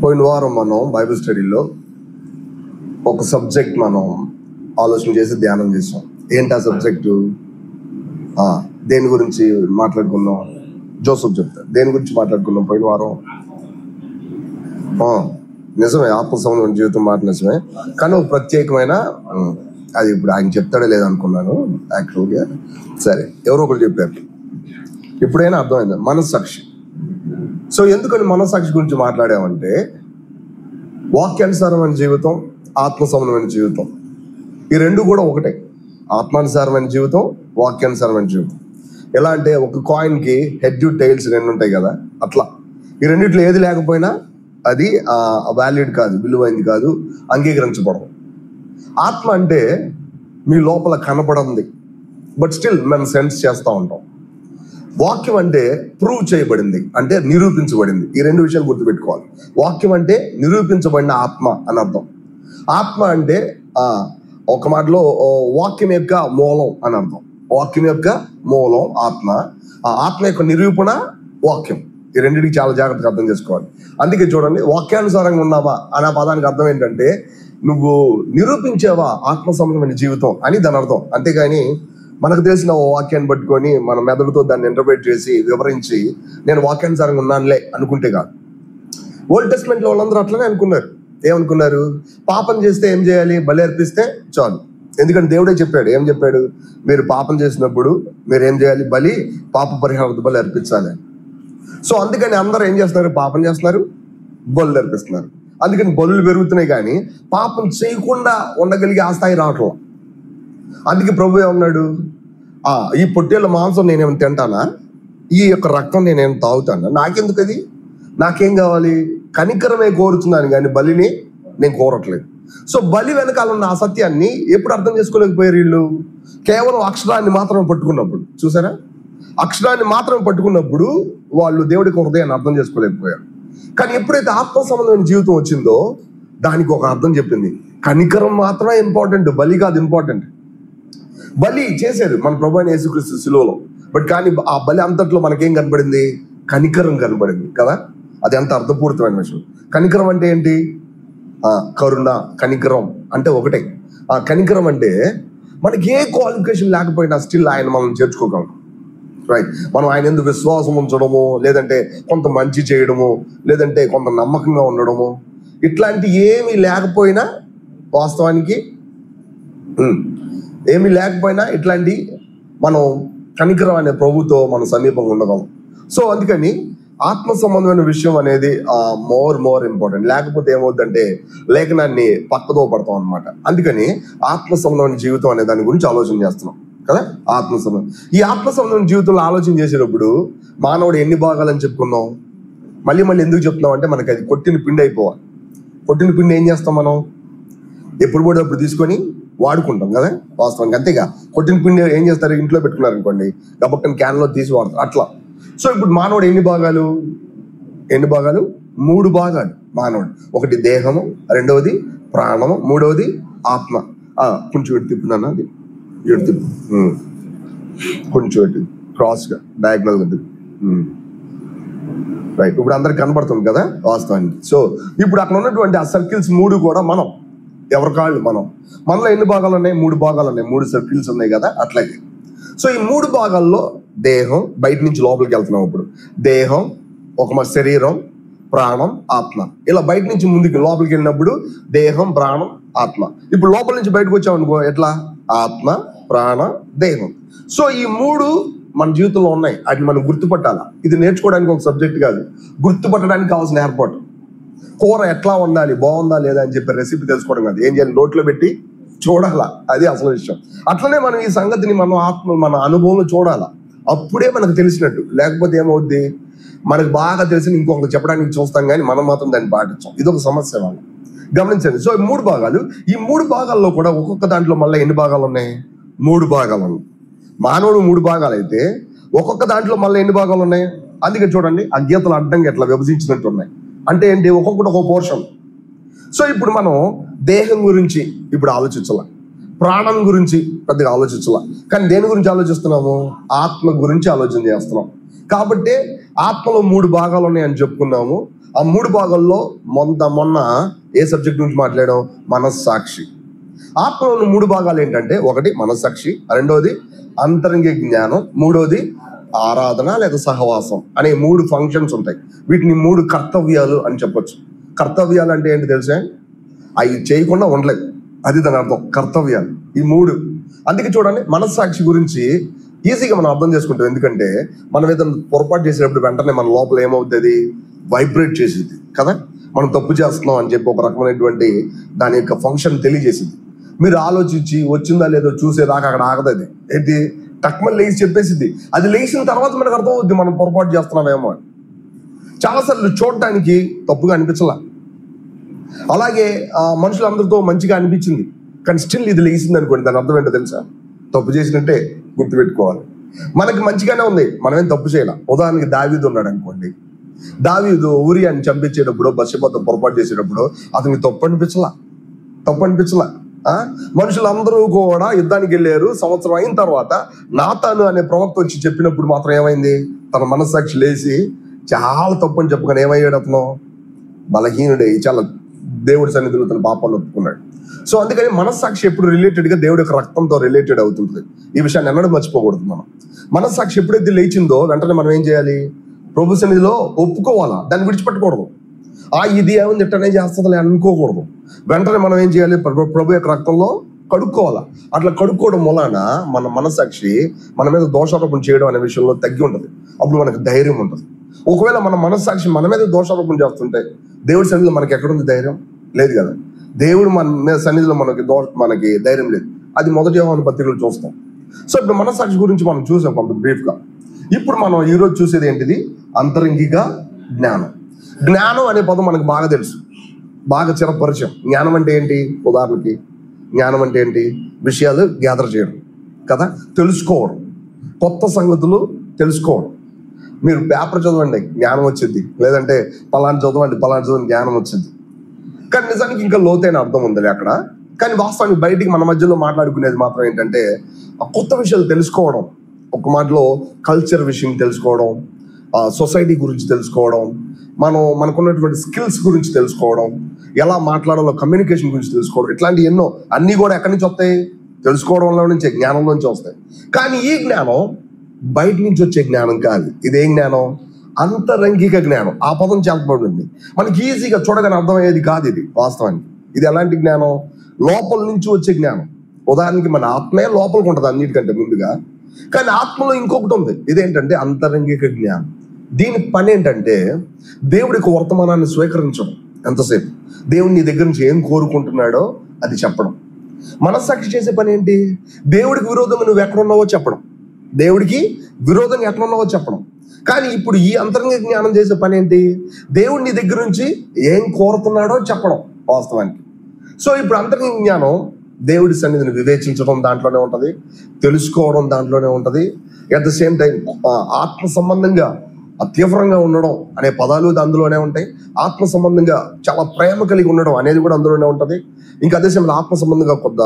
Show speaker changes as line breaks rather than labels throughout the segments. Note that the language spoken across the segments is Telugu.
పోయిన వారం మనం బైబిల్ స్టడీలో ఒక సబ్జెక్ట్ మనం ఆలోచన చేసి ధ్యానం చేసాం. ఏంటి ఆ సబ్జెక్టు? దేని గురించి మాట్లాడుకున్నాం? జోసెఫ్ చెప్తారు. దేని గురించి మాట్లాడుకున్నాం పోయిన వారం? నిజమే, ఆత్మ సంబంధమైన జీవితం మాట నిజమే, కానీ ఒక ప్రత్యేకమైన అది ఇప్పుడు ఆయన చెప్తాడో లేదనుకున్నాను యాక్చువల్గా. సరే, ఎవరో ఒకరు చెప్పారు, ఇప్పుడైనా అర్థమైంది. మనస్సాక్షి. సో ఎందుకని మనస్సాక్షి గురించి మాట్లాడామంటే, వాక్యానుసారమైన జీవితం, ఆత్మ సంబంధమైన జీవితం, ఈ రెండు కూడా ఒకటే. ఆత్మానుసారమైన జీవితం, వాక్యానుసారమైన జీవితం. ఎలా అంటే ఒక కాయిన్కి హెడ్ టైల్స్ రెండు ఉంటాయి కదా, అట్లా ఈ రెండిట్లో ఏది లేకపోయినా అది వాల్యూడ్ కాదు, విలువైంది కాదు, అంగీకరించబడదు. ఆత్మ అంటే మీ లోపల కనపడింది, బట్ స్టిల్ మనం సెన్స్ చేస్తూ ఉంటాం. వాక్యం అంటే ప్రూవ్ చేయబడింది, అంటే నిరూపించబడింది. ఈ రెండు విషయాలు గుర్తుపెట్టుకోవాలి. వాక్యం అంటే నిరూపించబడిన ఆత్మ అని అర్థం. ఆత్మ అంటే ఒక మాటలో వాక్యం యొక్క మూలం అని అర్థం. వాక్యం యొక్క మూలం ఆత్మ, ఆ ఆత్మ యొక్క నిరూపణ వాక్యం. ఈ రెండింటికి చాలా జాగ్రత్తగా అర్థం చేసుకోవాలి. అందుకే చూడండి, వాక్యానుసారంగా ఉన్నావా అనే పదానికి అర్థం ఏంటంటే నువ్వు నిరూపించేవా ఆత్మ సంబంధమైన జీవితం అని దాని అర్థం. అంతేగాని మనకు తెలిసిన ఓ వాక్యాన్ని పట్టుకొని మన మెదడుతో దాన్ని ఇంటర్ప్రిట్ చేసి వివరించి నేను వాక్యానుసారంగా ఉన్నానులే అనుకుంటే కాదు. ఓల్డ్ టెస్ట్మెంట్లో వాళ్ళందరూ అట్లనే అనుకున్నారు. ఏమనుకున్నారు? పాపం చేస్తే ఏం చేయాలి? బలి అర్పిస్తే చాలు. ఎందుకంటే దేవుడే చెప్పాడు. ఏం చెప్పాడు? మీరు పాపం చేసినప్పుడు మీరు ఏం చేయాలి? బలి, పాప పరిహార బలి అర్పించాలి. సో అందుకని అందరూ ఏం చేస్తున్నారు? పాపం చేస్తున్నారు, బలులు అర్పిస్తున్నారు. అందుకని బలులు పెరుగుతున్నాయి, కానీ పాపం చేయకుండా ఉండగలిగే ఆ స్థాయి రావట్లేదు. అందుకే ప్రభు ఏమన్నాడు? ఈ పొట్టేళ్ళ మాంసం నేనేమైనా తింటానా? ఈ యొక్క రక్తం నేనేమైనా తాగుతానా? నాకెందుకు అది? నాకేం కావాలి? కనికరమే కోరుతున్నాను, కానీ బలిని నేను కోరట్లేదు. సో బలి వెనకాల ఉన్న ఆ సత్యాన్ని ఎప్పుడు అర్థం చేసుకోలేకపోయారు వీళ్ళు? కేవలం అక్షరాన్ని మాత్రమే పట్టుకున్నప్పుడు. చూసారా? అక్షరాన్ని మాత్రమే పట్టుకున్నప్పుడు వాళ్ళు దేవుడికి హృదయాన్ని అర్థం చేసుకోలేకపోయారు. కానీ ఎప్పుడైతే ఆత్మ సంబంధమైన జీవితం వచ్చిందో దానికి ఒక అర్థం చెప్పింది. కనికరం మాత్రమే ఇంపార్టెంట్, బలి కాదు ఇంపార్టెంట్. బలి చేశారు మన ప్రభు అయిన యేసుక్రీస్తు శిలువలో, బట్ కానీ ఆ బలి అంతట్లో మనకేం కనబడింది? కనికరం కనబడింది కదా. అది ఎంత అర్థపూరితమైన విషయం. కనికరం అంటే ఏంటి? కరుణ, కనికరం అంటే ఒకటే. ఆ కనికరం అంటే మనకి ఏ క్వాలిఫికేషన్ లేకపోయినా స్టిల్ ఆయన మనం చేర్చుకోగలం. రైట్? మనం ఆయన ఎందుకు విశ్వాసం ఉంచడము, లేదంటే కొంత మంచి చేయడము, లేదంటే కొంత నమ్మకంగా ఉండడము, ఇట్లాంటి ఏమీ లేకపోయినా, వాస్తవానికి ఏమీ లేకపోయినా ఇట్లాంటి మనం కనికరం అనే ప్రభుతో మనం సమీపంగా ఉండగలం. సో అందుకని ఆత్మ సంబంధమైన విషయం అనేది మోర్ ఇంపార్టెంట్. లేకపోతే ఏమవుతుందంటే లేఖనాన్ని పక్కదో పడతాం అనమాట. అందుకని ఆత్మ సంబంధమైన జీవితం అనే దాని గురించి ఆలోచన చేస్తున్నాం కదా. ఆత్మ సంబంధం, ఈ ఆత్మ సంబంధమైన జీవితంలో ఆలోచన చేసేటప్పుడు మానవుడు ఎన్ని భాగాలని చెప్పుకున్నాం? మళ్ళీ ఎందుకు చెప్తున్నాం అంటే మనకి అది కొట్టిన పిండి అయిపోవాలి. కొట్టిన పిండి ఏం చేస్తాం మనం? ఎప్పుడు కూడా అప్పుడు తీసుకొని వాడుకుంటాం కదా వాస్తవానికి. అంతేగా, కొట్టిన పిండి ఏం చేస్తారు? ఇంట్లో పెట్టుకున్నారు అనుకోండి, గబక్కని క్యాన్లో తీసి వాడతారు అట్లా. సో ఇప్పుడు మానవుడు ఎన్ని భాగాలు? 3 భాగాలు మానవుడు. ఒకటి దేహము, రెండవది ప్రాణము, మూడవది ఆత్మ. కొంచెం ఎటు తిప్పున్నాను, అది ఎటు తిప్పు, కొంచెం ఎటు క్రాస్గా డయాగ్నల్గా తిప్పు. రైట్, ఇప్పుడు అందరికి కనబడుతుంది కదా వాస్తవానికి. సో ఇప్పుడు అక్కడ ఉన్నటువంటి ఆ సర్కిల్స్ 3 కూడా మనం ఎవరికాళ్ళు మనలో ఎన్ని భాగాలు ఉన్నాయి? 3 భాగాలు ఉన్నాయి, 3 సర్కిల్స్ ఉన్నాయి కదా. అట్లాగే సో ఈ 3 భాగాల్లో దేహం, బయట నుంచి లోపలికి వెళ్తున్నాం. ఇప్పుడు దేహం, ఒక శరీరం, ప్రాణం, ఆత్మ. ఇలా బయట నుంచి ముందుకు లోపలికి వెళ్ళినప్పుడు దేహం, ప్రాణం, ఆత్మ. ఇప్పుడు లోపల నుంచి బయటకు వచ్చామనుకో ఎట్లా? ఆత్మ, ప్రాణ, దేహం. సో ఈ 3 మన జీవితంలో ఉన్నాయి. వాటిని మనం గుర్తుపట్టాలా. ఇది నేర్చుకోవడానికి ఒక సబ్జెక్ట్ కాదు, గుర్తుపట్టడానికి కావాల్సిన ఏర్పాటు. కూర ఎట్లా ఉండాలి, బాగుందా లేదా అని చెప్పి రెసిపీ తెలుసుకోవడం కాదు. ఏం చేయాలి? నోట్లో పెట్టి చూడాలా, అది అసలు విషయం. అట్లనే మనం ఈ సంగతిని మన అనుభవంలో చూడాలా. అప్పుడే మనకు తెలిసినట్టు. లేకపోతే ఏమవుద్ది, మనకు బాగా తెలిసిన ఇంకొకరు చెప్పడానికి చూస్తాం కానీ మనం మాత్రం దాన్ని పాటించాం. ఇదొక సమస్య వాళ్ళు గమనించండి. సో 3 భాగాలు, ఈ 3 భాగాల్లో కూడా ఒక్కొక్క దాంట్లో మళ్ళీ ఎన్ని భాగాలు ఉన్నాయి? 3 భాగాలు ఉన్నాయి. మానవుడు 3 భాగాలు అయితే ఒక్కొక్క దాంట్లో మళ్ళీ ఎన్ని భాగాలు ఉన్నాయి? అందుకే చూడండి, ఆ గీతలు అడ్డంగా ఎట్లా విభజించినట్టు ఉన్నాయి. అంటే ఏంటి? ఒక్కొక్కటి ఒక పోర్షన్. సో ఇప్పుడు మనం దేహం గురించి ఇప్పుడు ఆలోచించాల, ప్రాణం గురించి పెద్దగా ఆలోచించాల, కానీ దేని గురించి ఆలోచిస్తున్నాము? ఆత్మ గురించి ఆలోచన చేస్తున్నాం. కాబట్టి ఆత్మలో 3 భాగాలు ఉన్నాయని చెప్పుకున్నాము. ఆ 3 భాగాల్లో మొన్న ఏ సబ్జెక్ట్ గురించి మాట్లాడాం? మనస్సాక్షి. ఆత్మలో 3 భాగాలు ఏంటంటే, ఒకటి మనస్సాక్షి, రెండోది అంతరంగిక జ్ఞానం, మూడోది ఆరాధన లేదా సహవాసం అనే 3 ఫంక్షన్స్ ఉంటాయి. వీటిని 3 కర్తవ్యాలు అని చెప్పొచ్చు. కర్తవ్యాలు అంటే ఏంటి తెలుసా? అవి చేయకుండా ఉండలేదు, అది దాని అర్థం. కర్తవ్యాలు ఈ 3. అందుకే చూడండి, మనస్సాక్షి గురించి ఈజీగా మనం అర్థం చేసుకుంటాం. ఎందుకంటే మనం ఏదైనా పొరపాటు చేసేటప్పుడు వెంటనే మన లోపల ఏమవుతుంది? వైబ్రేట్ చేసేది కదా. మనం తప్పు చేస్తున్నాం అని చెప్పి ఒక రకమైనటువంటి దాని యొక్క ఫంక్షన్ తెలియజేసింది. మీరు ఆలోచించి వచ్చిందా లేదో చూసేదాకా అక్కడ ఆగదది. ఏంటి? టక్మని లేచి చెప్పేసింది. అది లేచిన తర్వాత మనకు అర్థం అవుద్ది మనం పొరపాటు చేస్తున్నామేమో అని. చాలాసార్లు చూడటానికి తప్పుగా అనిపించలా, అలాగే మనుషులందరితో మంచిగా అనిపించింది, కానీ స్టిల్ ఇది లేచింది అనుకోండి, దాని అర్థం ఏంటో తెలుసా? తప్పు చేసినట్టే గుర్తుపెట్టుకోవాలి. మనకి మంచిగానే ఉంది, మనమేం తప్పు చేయాలి. ఉదాహరణకి దావీదు ఉన్నాడు అనుకోండి. దావీదు ఊరియాని చంపించేటప్పుడు, బత్షెబతో పొరపాటు చేసేటప్పుడు అతనికి తప్పు అనిపించలా. మనుషులందరూ కూడా యుద్ధానికి వెళ్ళారు. సంవత్సరం అయిన తర్వాత నాతాను అనే ప్రవక్త వచ్చి చెప్పినప్పుడు మాత్రం ఏమైంది? తన మనస్సాక్షి లేచి చాలా తప్పు అని చెప్పుకొని ఏమయ్యాడు? అతను బలహీనుడే, చాలా దేవుడి సన్నిధిలో తన పాపాన్ని ఒప్పుకున్నాడు. సో అందుకని మనస్సాక్షి ఎప్పుడు రిలేటెడ్గా దేవుడి యొక్క రక్తంతో రిలేటెడ్ అవుతుంది. ఈ విషయాన్ని ఎన్నడూ మర్చిపోకూడదు. మనం మనస్సాక్షి ఎప్పుడైతే లేచిందో వెంటనే మనం ఏం చేయాలి? ప్రభు సన్నిధిలో ఒప్పుకోవాలా, దాన్ని విడిచిపెట్టకూడదు. ఇది ఏముంది ఇట్టనే చేస్తుందిలే అనుకోకూడదు. వెంటనే మనం ఏం చేయాలి? ప్రభు యొక్క రక్తంలో కడుక్కోవాలా. అట్లా కడుక్కోవడం వలన మన మనస్సాక్షి మన మీద దోషారోపణ చేయడం అనే విషయంలో తగ్గి ఉంటుంది. అప్పుడు మనకు ధైర్యం ఉంటుంది. ఒకవేళ మన మనస్సాక్షి మన మీద దోషారోపణ చేస్తుంటే దేవుడి సన్నిధిలో మనకి ఎక్కడుంది ధైర్యం? లేదు కదా. దేవుడు మన మీద సన్నిధిలో మనకి ధైర్యం లేదు. అది మొదటి యోహాను పత్రికలో చూస్తాం. సో ఇప్పుడు మనస్సాక్షి గురించి మనం చూసాం కొంత బ్రీఫ్గా. ఇప్పుడు మనం ఈరోజు చూసేది ఏంటిది? అంతరంగిక జ్ఞానం. జ్ఞానం అనే పదం మనకు బాగా తెలుసు, బాగా చిరపరిచయం. జ్ఞానం అంటే ఏంటి? ఉదాహరణకి జ్ఞానం అంటే ఏంటి? విషయాలు గ్యాదర్ చేయడం కదా, తెలుసుకోవడం, కొత్త సంగతులు తెలుసుకోవడం. మీరు పేపర్ చదవండి, జ్ఞానం వచ్చింది. లేదంటే పలానా చదవండి జ్ఞానం వచ్చింది. కానీ నిజానికి ఇంకా లోతైన అర్థం ఉంది అక్కడ. కానీ వాస్తవానికి బయటికి మన మధ్యలో మాట్లాడుకునేది మాత్రం ఏంటంటే ఆ కొత్త విషయాలు తెలుసుకోవడం. ఒక మాటలో కల్చర్ విషయం తెలుసుకోవడం, సొసైటీ గురించి తెలుసుకోవడం, మనకున్నటువంటి స్కిల్స్ గురించి తెలుసుకోవడం, ఎలా మాట్లాడాలో కమ్యూనికేషన్ గురించి తెలుసుకోవడం, ఇట్లాంటి ఎన్నో. అన్నీ కూడా ఎక్కడి నుంచి వస్తాయి? తెలుసుకోవడంలో నుంచే, జ్ఞానంలోంచి వస్తాయి. కానీ ఈ జ్ఞానం బయట నుంచి వచ్చే జ్ఞానం కాదు. ఇదేం జ్ఞానం? అంతరంగిక జ్ఞానం. ఆ పదం చెప్పబడింది. మనకి ఈజీగా చూడగానే అర్థమయ్యేది కాదు ఇది వాస్తవానికి. ఇది ఎలాంటి జ్ఞానం? లోపల నుంచి వచ్చే జ్ఞానం. ఉదాహరణకి మన ఆత్మే లోపలికి ఉంటుంది అన్నిటికంటే ముందుగా. కానీ ఆత్మలో ఇంకొకటి ఉంది, ఇదేంటంటే అంతరంగిక జ్ఞానం. దీని పని ఏంటంటే దేవుడికి వర్తమానాన్ని స్వీకరించడం. ఎంతసేపు దేవుడు నీ దగ్గర నుంచి ఏం కోరుకుంటున్నాడో అది చెప్పడం. మనస్సాక్షి చేసే పని ఏంటి? దేవుడికి విరోధంగా నువ్వు ఎక్కడున్నావో చెప్పడం, దేవుడికి విరోధంగా ఎక్కడున్నావో చెప్పడం. కానీ ఇప్పుడు ఈ అంతరంగిక జ్ఞానం చేసే పని ఏంటి? దేవుడు నీ దగ్గర నుంచి ఏం కోరుతున్నాడో చెప్పడం వాస్తవానికి. సో ఇప్పుడు అంతరంగిక జ్ఞానం దేవుడి సన్నిధిని వివేచించడం దాంట్లోనే ఉంటుంది, తెలుసుకోవడం దాంట్లోనే ఉంటుంది. అట్ ద సేమ్ టైం ఆత్మ సంబంధంగా తీవ్రంగా ఉండడం అనే పదాలు అందులోనే ఉంటాయి. ఆత్మ సంబంధంగా చాలా ప్రేమ కలిగి ఉండడం అనేది కూడా అందులోనే ఉంటుంది. ఇంకా అదే సమయంలో ఆత్మ సంబంధంగా కొంత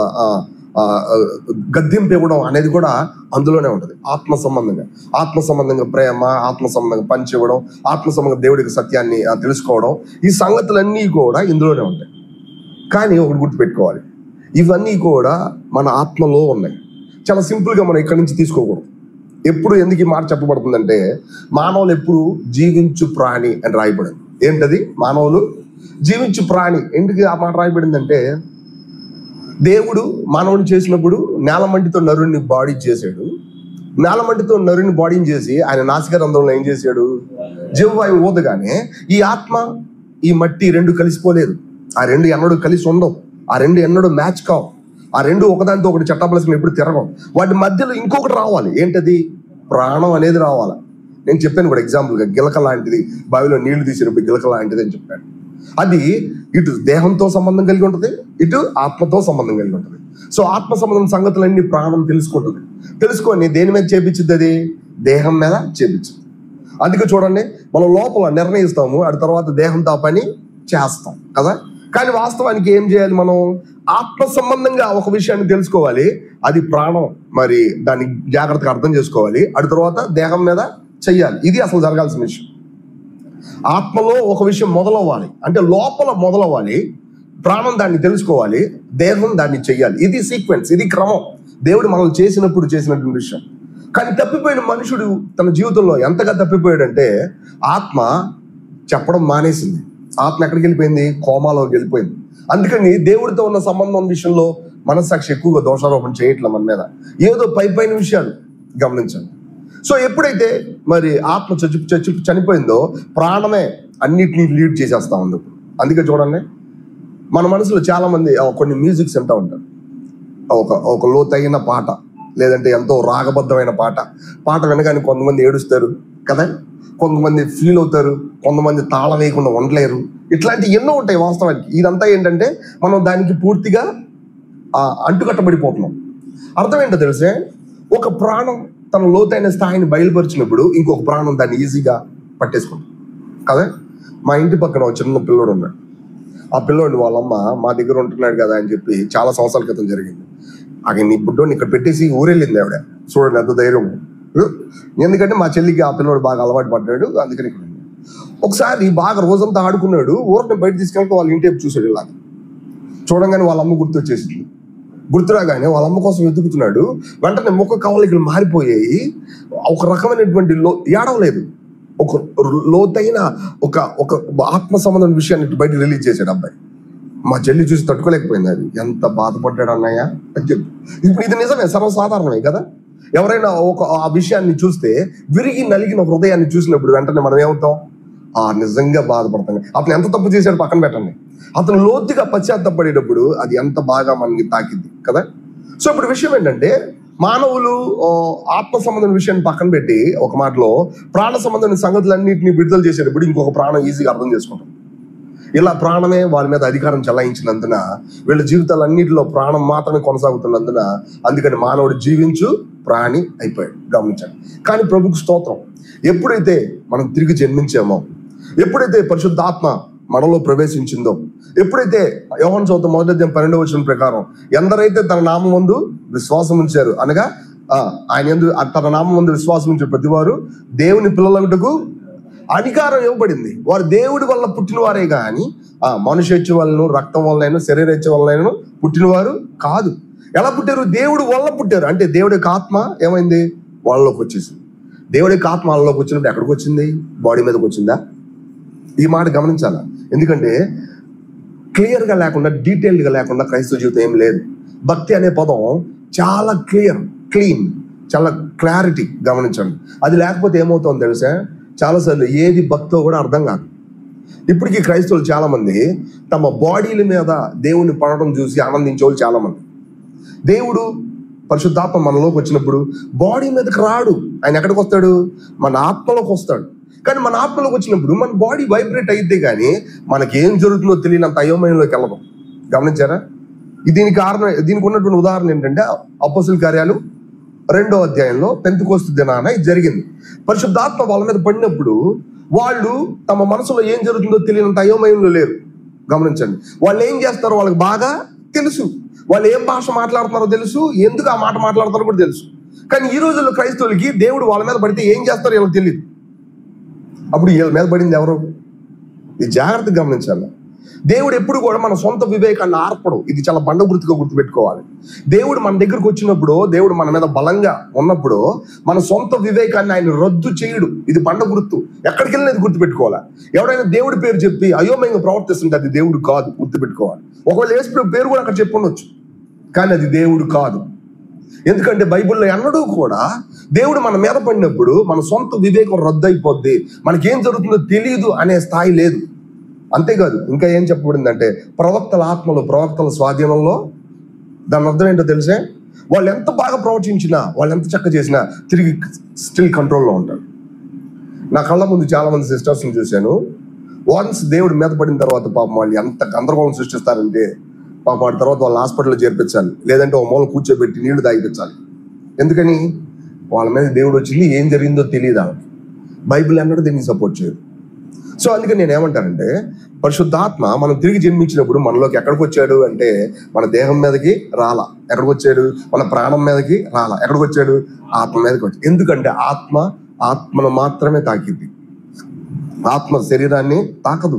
గద్దింపు ఇవ్వడం అనేది కూడా అందులోనే ఉంటుంది. ఆత్మ సంబంధంగా ప్రేమ, ఆత్మ సంబంధంగా పంచివ్వడం, ఆత్మ సంబంధంగా దేవుడికి సత్యాన్ని తెలుసుకోవడం, ఈ సంగతులన్నీ కూడా ఇందులోనే ఉంటాయి. కానీ ఒకటి గుర్తుపెట్టుకోవాలి, ఇవన్నీ కూడా మన ఆత్మలో ఉన్నాయి. చాలా సింపుల్గా మనం ఇక్కడి నుంచి తీసుకోకూడదు. ఎప్పుడు ఎందుకు ఈ మాట చెప్పబడుతుందంటే మానవులు ఎప్పుడు జీవించు ప్రాణి అని రాయబడింది. ఏంటది? మానవులు జీవించు ప్రాణి. ఎందుకు ఆ మాట రాయబడిందంటే దేవుడు మానవుని చేసినప్పుడు నేలమంటితో నరుడిని బాడీ చేశాడు. నేలమంటితో నరుడిని బాడీని చేసి ఆయన నాసిక రంధ్రంలో ఏం చేశాడు? జీవవాయువు ఊదగానే ఈ ఆత్మ ఈ మట్టి రెండు కలిసిపోలేదు. ఆ రెండు ఎన్నడూ కలిసి ఉండవు. ఆ రెండు ఎన్నడూ మ్యాచ్ కావు. ఆ రెండు ఒకదానితో ఒకటి చట్టపలసిన ఎప్పుడు తిరగవు. వాటి మధ్యలో ఇంకొకటి రావాలి. ఏంటది? ప్రాణం అనేది రావాలి. నేను చెప్పాను కూడా ఎగ్జాంపుల్గా, గిలక లాంటిది, బావిలో నీళ్లు తీసినప్పుడు గిలక లాంటిది అని చెప్పాను. అది ఇటు దేహంతో సంబంధం కలిగి ఉంటుంది, ఇటు ఆత్మతో సంబంధం కలిగి ఉంటుంది. సో ఆత్మ సంబంధం సంగతులన్నీ ప్రాణం తెలుసుకుంటుంది. తెలుసుకొని దేని మీద చేపించింది? అది దేహం మీద చేపించింది. అందుకే చూడండి, మనం లోపల నిర్ణయిస్తాము, ఆ తర్వాత దేహంతో పని చేస్తాం కదా. కానీ వాస్తవానికి ఏం చేయాలి? మనం ఆత్మ సంబంధంగా ఒక విషయాన్ని తెలుసుకోవాలి, అది ప్రాణం, మరి దాన్ని జాగ్రత్తగా అర్థం చేసుకోవాలి, ఆ తర్వాత దేహం మీద చెయ్యాలి. ఇది అసలు జరగాల్సిన విషయం. ఆత్మలో ఒక విషయం మొదలవ్వాలి, అంటే లోపల మొదలవ్వాలి, ప్రాణం దాన్ని తెలుసుకోవాలి, దేహం దాన్ని చెయ్యాలి. ఇది సీక్వెన్స్, ఇది క్రమం. దేవుడు మనల్ని చేసినటువంటి విషయం. కానీ తప్పిపోయిన మనుషుడు తన జీవితంలో ఎంతగా తప్పిపోయాడంటే, ఆత్మ చెప్పడం మానేసింది. ఆత్మ ఎక్కడికి వెళ్ళిపోయింది? కోమాలోకి వెళ్ళిపోయింది. అందుకని దేవుడితో ఉన్న సంబంధం విషయంలో మనస్సాక్షి ఎక్కువగా దోషారోపణ చేయట్లే మన మీద, ఏదో పైన విషయాలు గమనించండి. సో ఎప్పుడైతే మరి ఆత్మ చనిపోయిందో, ప్రాణమే అన్నిటినీ లీడ్ చేసేస్తా ఉంది. అందుకే చూడండి, మన మనసులో చాలా మంది కొన్ని మ్యూజిక్స్ వింటూ ఉంటారు. ఒక లోతైన పాట, లేదంటే ఎంతో రాగబద్ధమైన పాట వినగానే కొంతమంది ఏడుస్తారు కదా, కొంతమంది ఫీల్ అవుతారు, కొంతమంది తాళం వేయకుండా ఉండలేరు. ఇట్లాంటి ఎన్నో ఉంటాయి వాస్తవానికి. ఇదంతా ఏంటంటే మనం దానికి పూర్తిగా అంటుకట్టబడిపోతున్నాం. అర్థం ఏంటో తెలిసే, ఒక ప్రాణం తన లోతైన స్థాయిని బయలుపరిచినప్పుడు ఇంకొక ప్రాణం దాన్ని ఈజీగా పట్టేసుకుంటాం కదా. మా ఇంటి పక్కన ఒక చిన్న పిల్లోడు ఉన్నాడు. ఆ పిల్లోడిని వాళ్ళమ్మ మా దగ్గర ఉంటున్నాడు కదా అని చెప్పి చాలా సంవత్సరాల క్రితం జరిగింది. అక్కడ నీ బుడ్డోని ఇక్కడ పెట్టేసి ఊరెళ్ళింది ఆవిడ. చూడండి ఎంత ధైర్యం. ఎందుకంటే మా చెల్లికి ఆ పిల్లోడు బాగా అలవాటు పడ్డాడు, అందుకని ఇక్కడ ఒకసారి బాగా రోజంతా ఆడుకున్నాడు. ఊరిని బయట తీసుకెళ్ళి వాళ్ళ ఇంటి చూసాడు. ఇలా చూడంగానే వాళ్ళ అమ్మ గుర్తొచ్చేసింది. గుర్తురాగానే వాళ్ళ అమ్మ కోసం వెతుకుతున్నాడు. వెంటనే ముఖ కవలికలు మారిపోయాయి. ఒక రకమైనటువంటి ఏడవలేదు, ఒక లోతైన ఒక ఆత్మ సంబంధం విషయాన్ని బయట రిలీజ్ చేశాడు అబ్బాయి. మా చెల్లి చూసి తట్టుకోలేకపోయింది. అది ఎంత బాధపడ్డాడు అన్నయ్య అని చెప్పి. ఇప్పుడు ఇది నిజమే, సర్వసాధారణమే కదా. ఎవరైనా ఆ విషయాన్ని చూస్తే, విరిగి నలిగిన హృదయాన్ని చూసినప్పుడు వెంటనే మనం ఏమవుతాం? నిజంగా బాధపడతాం. అతను ఎంత తప్పు చేశాడు పక్కన పెట్టండి, అతను లోతుగా పశ్చాత్తపడేటప్పుడు అది ఎంత బాగా మనకి తాకింది కదా. సో ఇప్పుడు విషయం ఏంటంటే, మానవులు ఆత్మ సంబంధం విషయాన్ని పక్కన పెట్టి ఒక మాటలో ప్రాణ సంబంధమైన సంగతులన్నింటినీ విడుదల చేసేటప్పుడు ఇంకొక ప్రాణం ఈజీగా అర్థం చేసుకుంటాం. ఇలా ప్రాణమే వాళ్ళ మీద అధికారం చెలాయించినందున, వీళ్ళ జీవితాలన్నింటిలో ప్రాణం మాత్రమే కొనసాగుతున్నందున, అందుకని మానవుడు జీవించు ప్రాణి అయిపోయాడు. గమనించండి. కానీ ప్రభుకు స్తోత్రం, ఎప్పుడైతే మనం తిరిగి జన్మించామో, ఎప్పుడైతే పరిశుద్ధాత్మ మనలో ప్రవేశించిందో, ఎప్పుడైతే యోహాను సువార్త 1:12 వచనం ప్రకారం ఎందరైతే తన నామమందు విశ్వాసం ఉంచారు, అనగా ఆయన తన నామమందు విశ్వాసం ఉంచే ప్రతివారు దేవుని పిల్లలగుటకు అధికారం ఇవ్వబడింది. వారు దేవుడి వల్ల పుట్టినవారే కానీ మనుష్యత్వ వలన, రక్తం వలన, శరీరేచ్ఛ వలన పుట్టినవారు కాదు. ఎలా పుట్టారు? దేవుడి వల్ల పుట్టారు. అంటే దేవుడి యొక్క ఆత్మ ఏమైంది? వాళ్ళలోకి వచ్చేసింది. దేవుడి యొక్క ఆత్మ వాళ్ళలోకి వచ్చినప్పుడు ఎక్కడికి వచ్చింది? బాడీ మీదకి వచ్చిందా? ఈ మాట గమనించాలా. ఎందుకంటే క్లియర్గా లేకుండా, డీటెయిల్డ్గా లేకుండా క్రైస్తవ జీవితం ఏం లేదు. భక్తి అనే పదం చాలా క్లీన్, చాలా క్లారిటీ. గమనించండి. అది లేకపోతే ఏమవుతుందో తెలుసా, చాలాసార్లు ఏది భక్తో కూడా అర్థం కాదు. ఇప్పటికీ క్రైస్తవులు చాలా మంది తమ బాడీల మీద దేవుని పడడం చూసి ఆనందించే వాళ్ళు చాలా మంది. దేవుడు పరిశుద్ధాత్మ మనలోకి వచ్చినప్పుడు బాడీ మీదకి రాడు, ఆయన ఎక్కడికి వస్తాడు? మన ఆత్మలోకి వస్తాడు. కానీ మన ఆత్మలోకి వచ్చినప్పుడు మన బాడీ వైబ్రేట్ అయితే కానీ మనకి ఏం జరుగుతుందో తెలియనంత అయోమయంలోకి వెళ్ళదు. గమనించారా? దీనికి ఉన్నటువంటి ఉదాహరణ ఏంటంటే, అపోస్తలుల కార్యాలు 2వ అధ్యాయంలో పెంతెకోస్తు దినాన ఇది జరిగింది. పరిశుద్ధాత్మ వాళ్ళ మీద పడినప్పుడు వాళ్ళు తమ మనసులో ఏం జరుగుతుందో తెలియనంత అయోమయంలో లేరు. గమనించండి. వాళ్ళు ఏం చేస్తారో వాళ్ళకి బాగా తెలుసు. వాళ్ళు ఏం భాష మాట్లాడుతున్నారో తెలుసు, ఎందుకు ఆ మాట మాట్లాడతారో కూడా తెలుసు. కానీ ఈ రోజుల్లో క్రైస్తవులకి దేవుడు వాళ్ళ మీద పడితే ఏం చేస్తారో వీళ్ళకి తెలియదు. అప్పుడు వీళ్ళ మీద పడింది ఎవరు? ఇది జాగ్రత్తగా గమనించాలి. దేవుడు ఎప్పుడు కూడా మన సొంత వివేకాన్ని ఆర్పడు. ఇది చాలా బండగుర్తుగా గుర్తుపెట్టుకోవాలి. దేవుడు మన దగ్గరకు వచ్చినప్పుడు, దేవుడు మన మీద బలంగా ఉన్నప్పుడు మన సొంత వివేకాన్ని ఆయన రద్దు చేయడు. ఇది బండగుర్తు. ఎక్కడికి వెళ్ళినా ఇది గుర్తుపెట్టుకోవాలి. ఎవరైనా దేవుడి పేరు చెప్పి అయోమయంగా ప్రవర్తిస్తుంటే అది దేవుడు కాదు, గుర్తుపెట్టుకోవాలి. ఒకవేళ యేసు పేరు కూడా అక్కడ చెప్పుండొచ్చు, కానీ అది దేవుడు కాదు. ఎందుకంటే బైబిల్లో ఎన్నడూ కూడా దేవుడు మన మీద పడినప్పుడు మన సొంత వివేకం రద్దు అయిపోద్ది, మనకేం జరుగుతుందో తెలియదు అనే స్థాయి లేదు. అంతేకాదు, ఇంకా ఏం చెప్పబడిందంటే ప్రవక్తల ఆత్మలో, ప్రవక్తల స్వాధీనంలో. దాని అర్థం ఏంటో తెలిసే, వాళ్ళు ఎంత బాగా ప్రవర్తించినా, వాళ్ళు ఎంత చక్కగా చేసినా తిరిగి స్టిల్ కంట్రోల్లో ఉంటారు. నా కళ్ళ ముందు చాలా మంది సిస్టర్స్ని చూశాను. వన్స్ దేవుడు మీద పడిన తర్వాత పాపం వాళ్ళు ఎంత గందరగోళం సృష్టిస్తారంటే పాపం వాడి తర్వాత వాళ్ళు హాస్పిటల్లో చేర్పించాలి, లేదంటే ఒక మూల కూర్చోబెట్టి నీళ్లు తాగిపించాలి. ఎందుకని? వాళ్ళ మీద దేవుడు వచ్చింది, ఏం జరిగిందో తెలియదు వాళ్ళకి. బైబిల్ అన్నాడు దీన్ని సపోర్ట్ చేయదు. సో అందుకని నేను ఏమంటానంటే, పరిశుద్ధాత్మ మనం తిరిగి జన్మించినప్పుడు మనలోకి ఎక్కడికి వచ్చాడు అంటే మన దేహం మీదకి రాలా. ఎక్కడికి వచ్చాడు? మన ప్రాణం మీదకి రాలా. ఎక్కడికి వచ్చాడు? ఆత్మ మీదకి వచ్చాడు. ఎందుకంటే ఆత్మను మాత్రమే తాకిద్ది. ఆత్మ శరీరాన్ని తాకదు.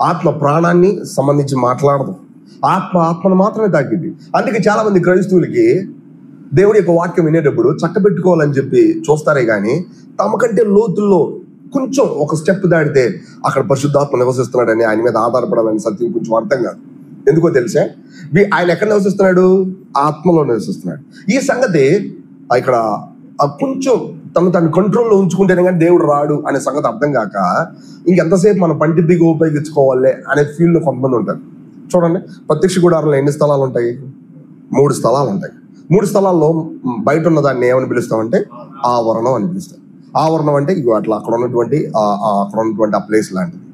ఆత్మ ప్రాణాన్ని సంబంధించి మాట్లాడదు. ఆత్మను మాత్రమే తాకిద్ది. అందుకే చాలా మంది క్రైస్తవులకి దేవుడి యొక్క వాక్యం వినేటప్పుడు చక్కబెట్టుకోవాలని చెప్పి చూస్తారే కానీ తమకంటే లోతుల్లో కొంచెం ఒక స్టెప్ దాటితే అక్కడ పరిశుద్ధాత్మ నివసిస్తున్నాడని, ఆయన మీద ఆధారపడాలని సత్యం కొంచెం అర్థం కాదు. ఎందుకో తెలిసే, ఆయన ఎక్కడ నివసిస్తున్నాడు? ఆత్మలో నివసిస్తున్నాడు. ఈ సంగతి ఇక్కడ కొంచెం తను కంట్రోల్లో ఉంచుకుంటేనే కానీ దేవుడు రాడు అనే సంగతి అర్థం కాక ఇంకెంతసేపు మనం పంటిపిగా ఉపయోగించుకోవాలి అనే ఫీల్డ్లో కొంతమంది ఉంటారు. చూడండి, ప్రత్యక్ష గుడారంలో ఎన్ని స్థలాలు ఉంటాయి? 3 స్థలాలు ఉంటాయి. 3 స్థలాల్లో బయట ఉన్న దాన్ని ఏమని పిలుస్తామంటే ఆవరణం అని పిలుస్తాం. ఆవరణం అంటే ఇగో అట్లా అక్కడ ఉన్నటువంటి ఆ ప్లేస్ లాంటిది.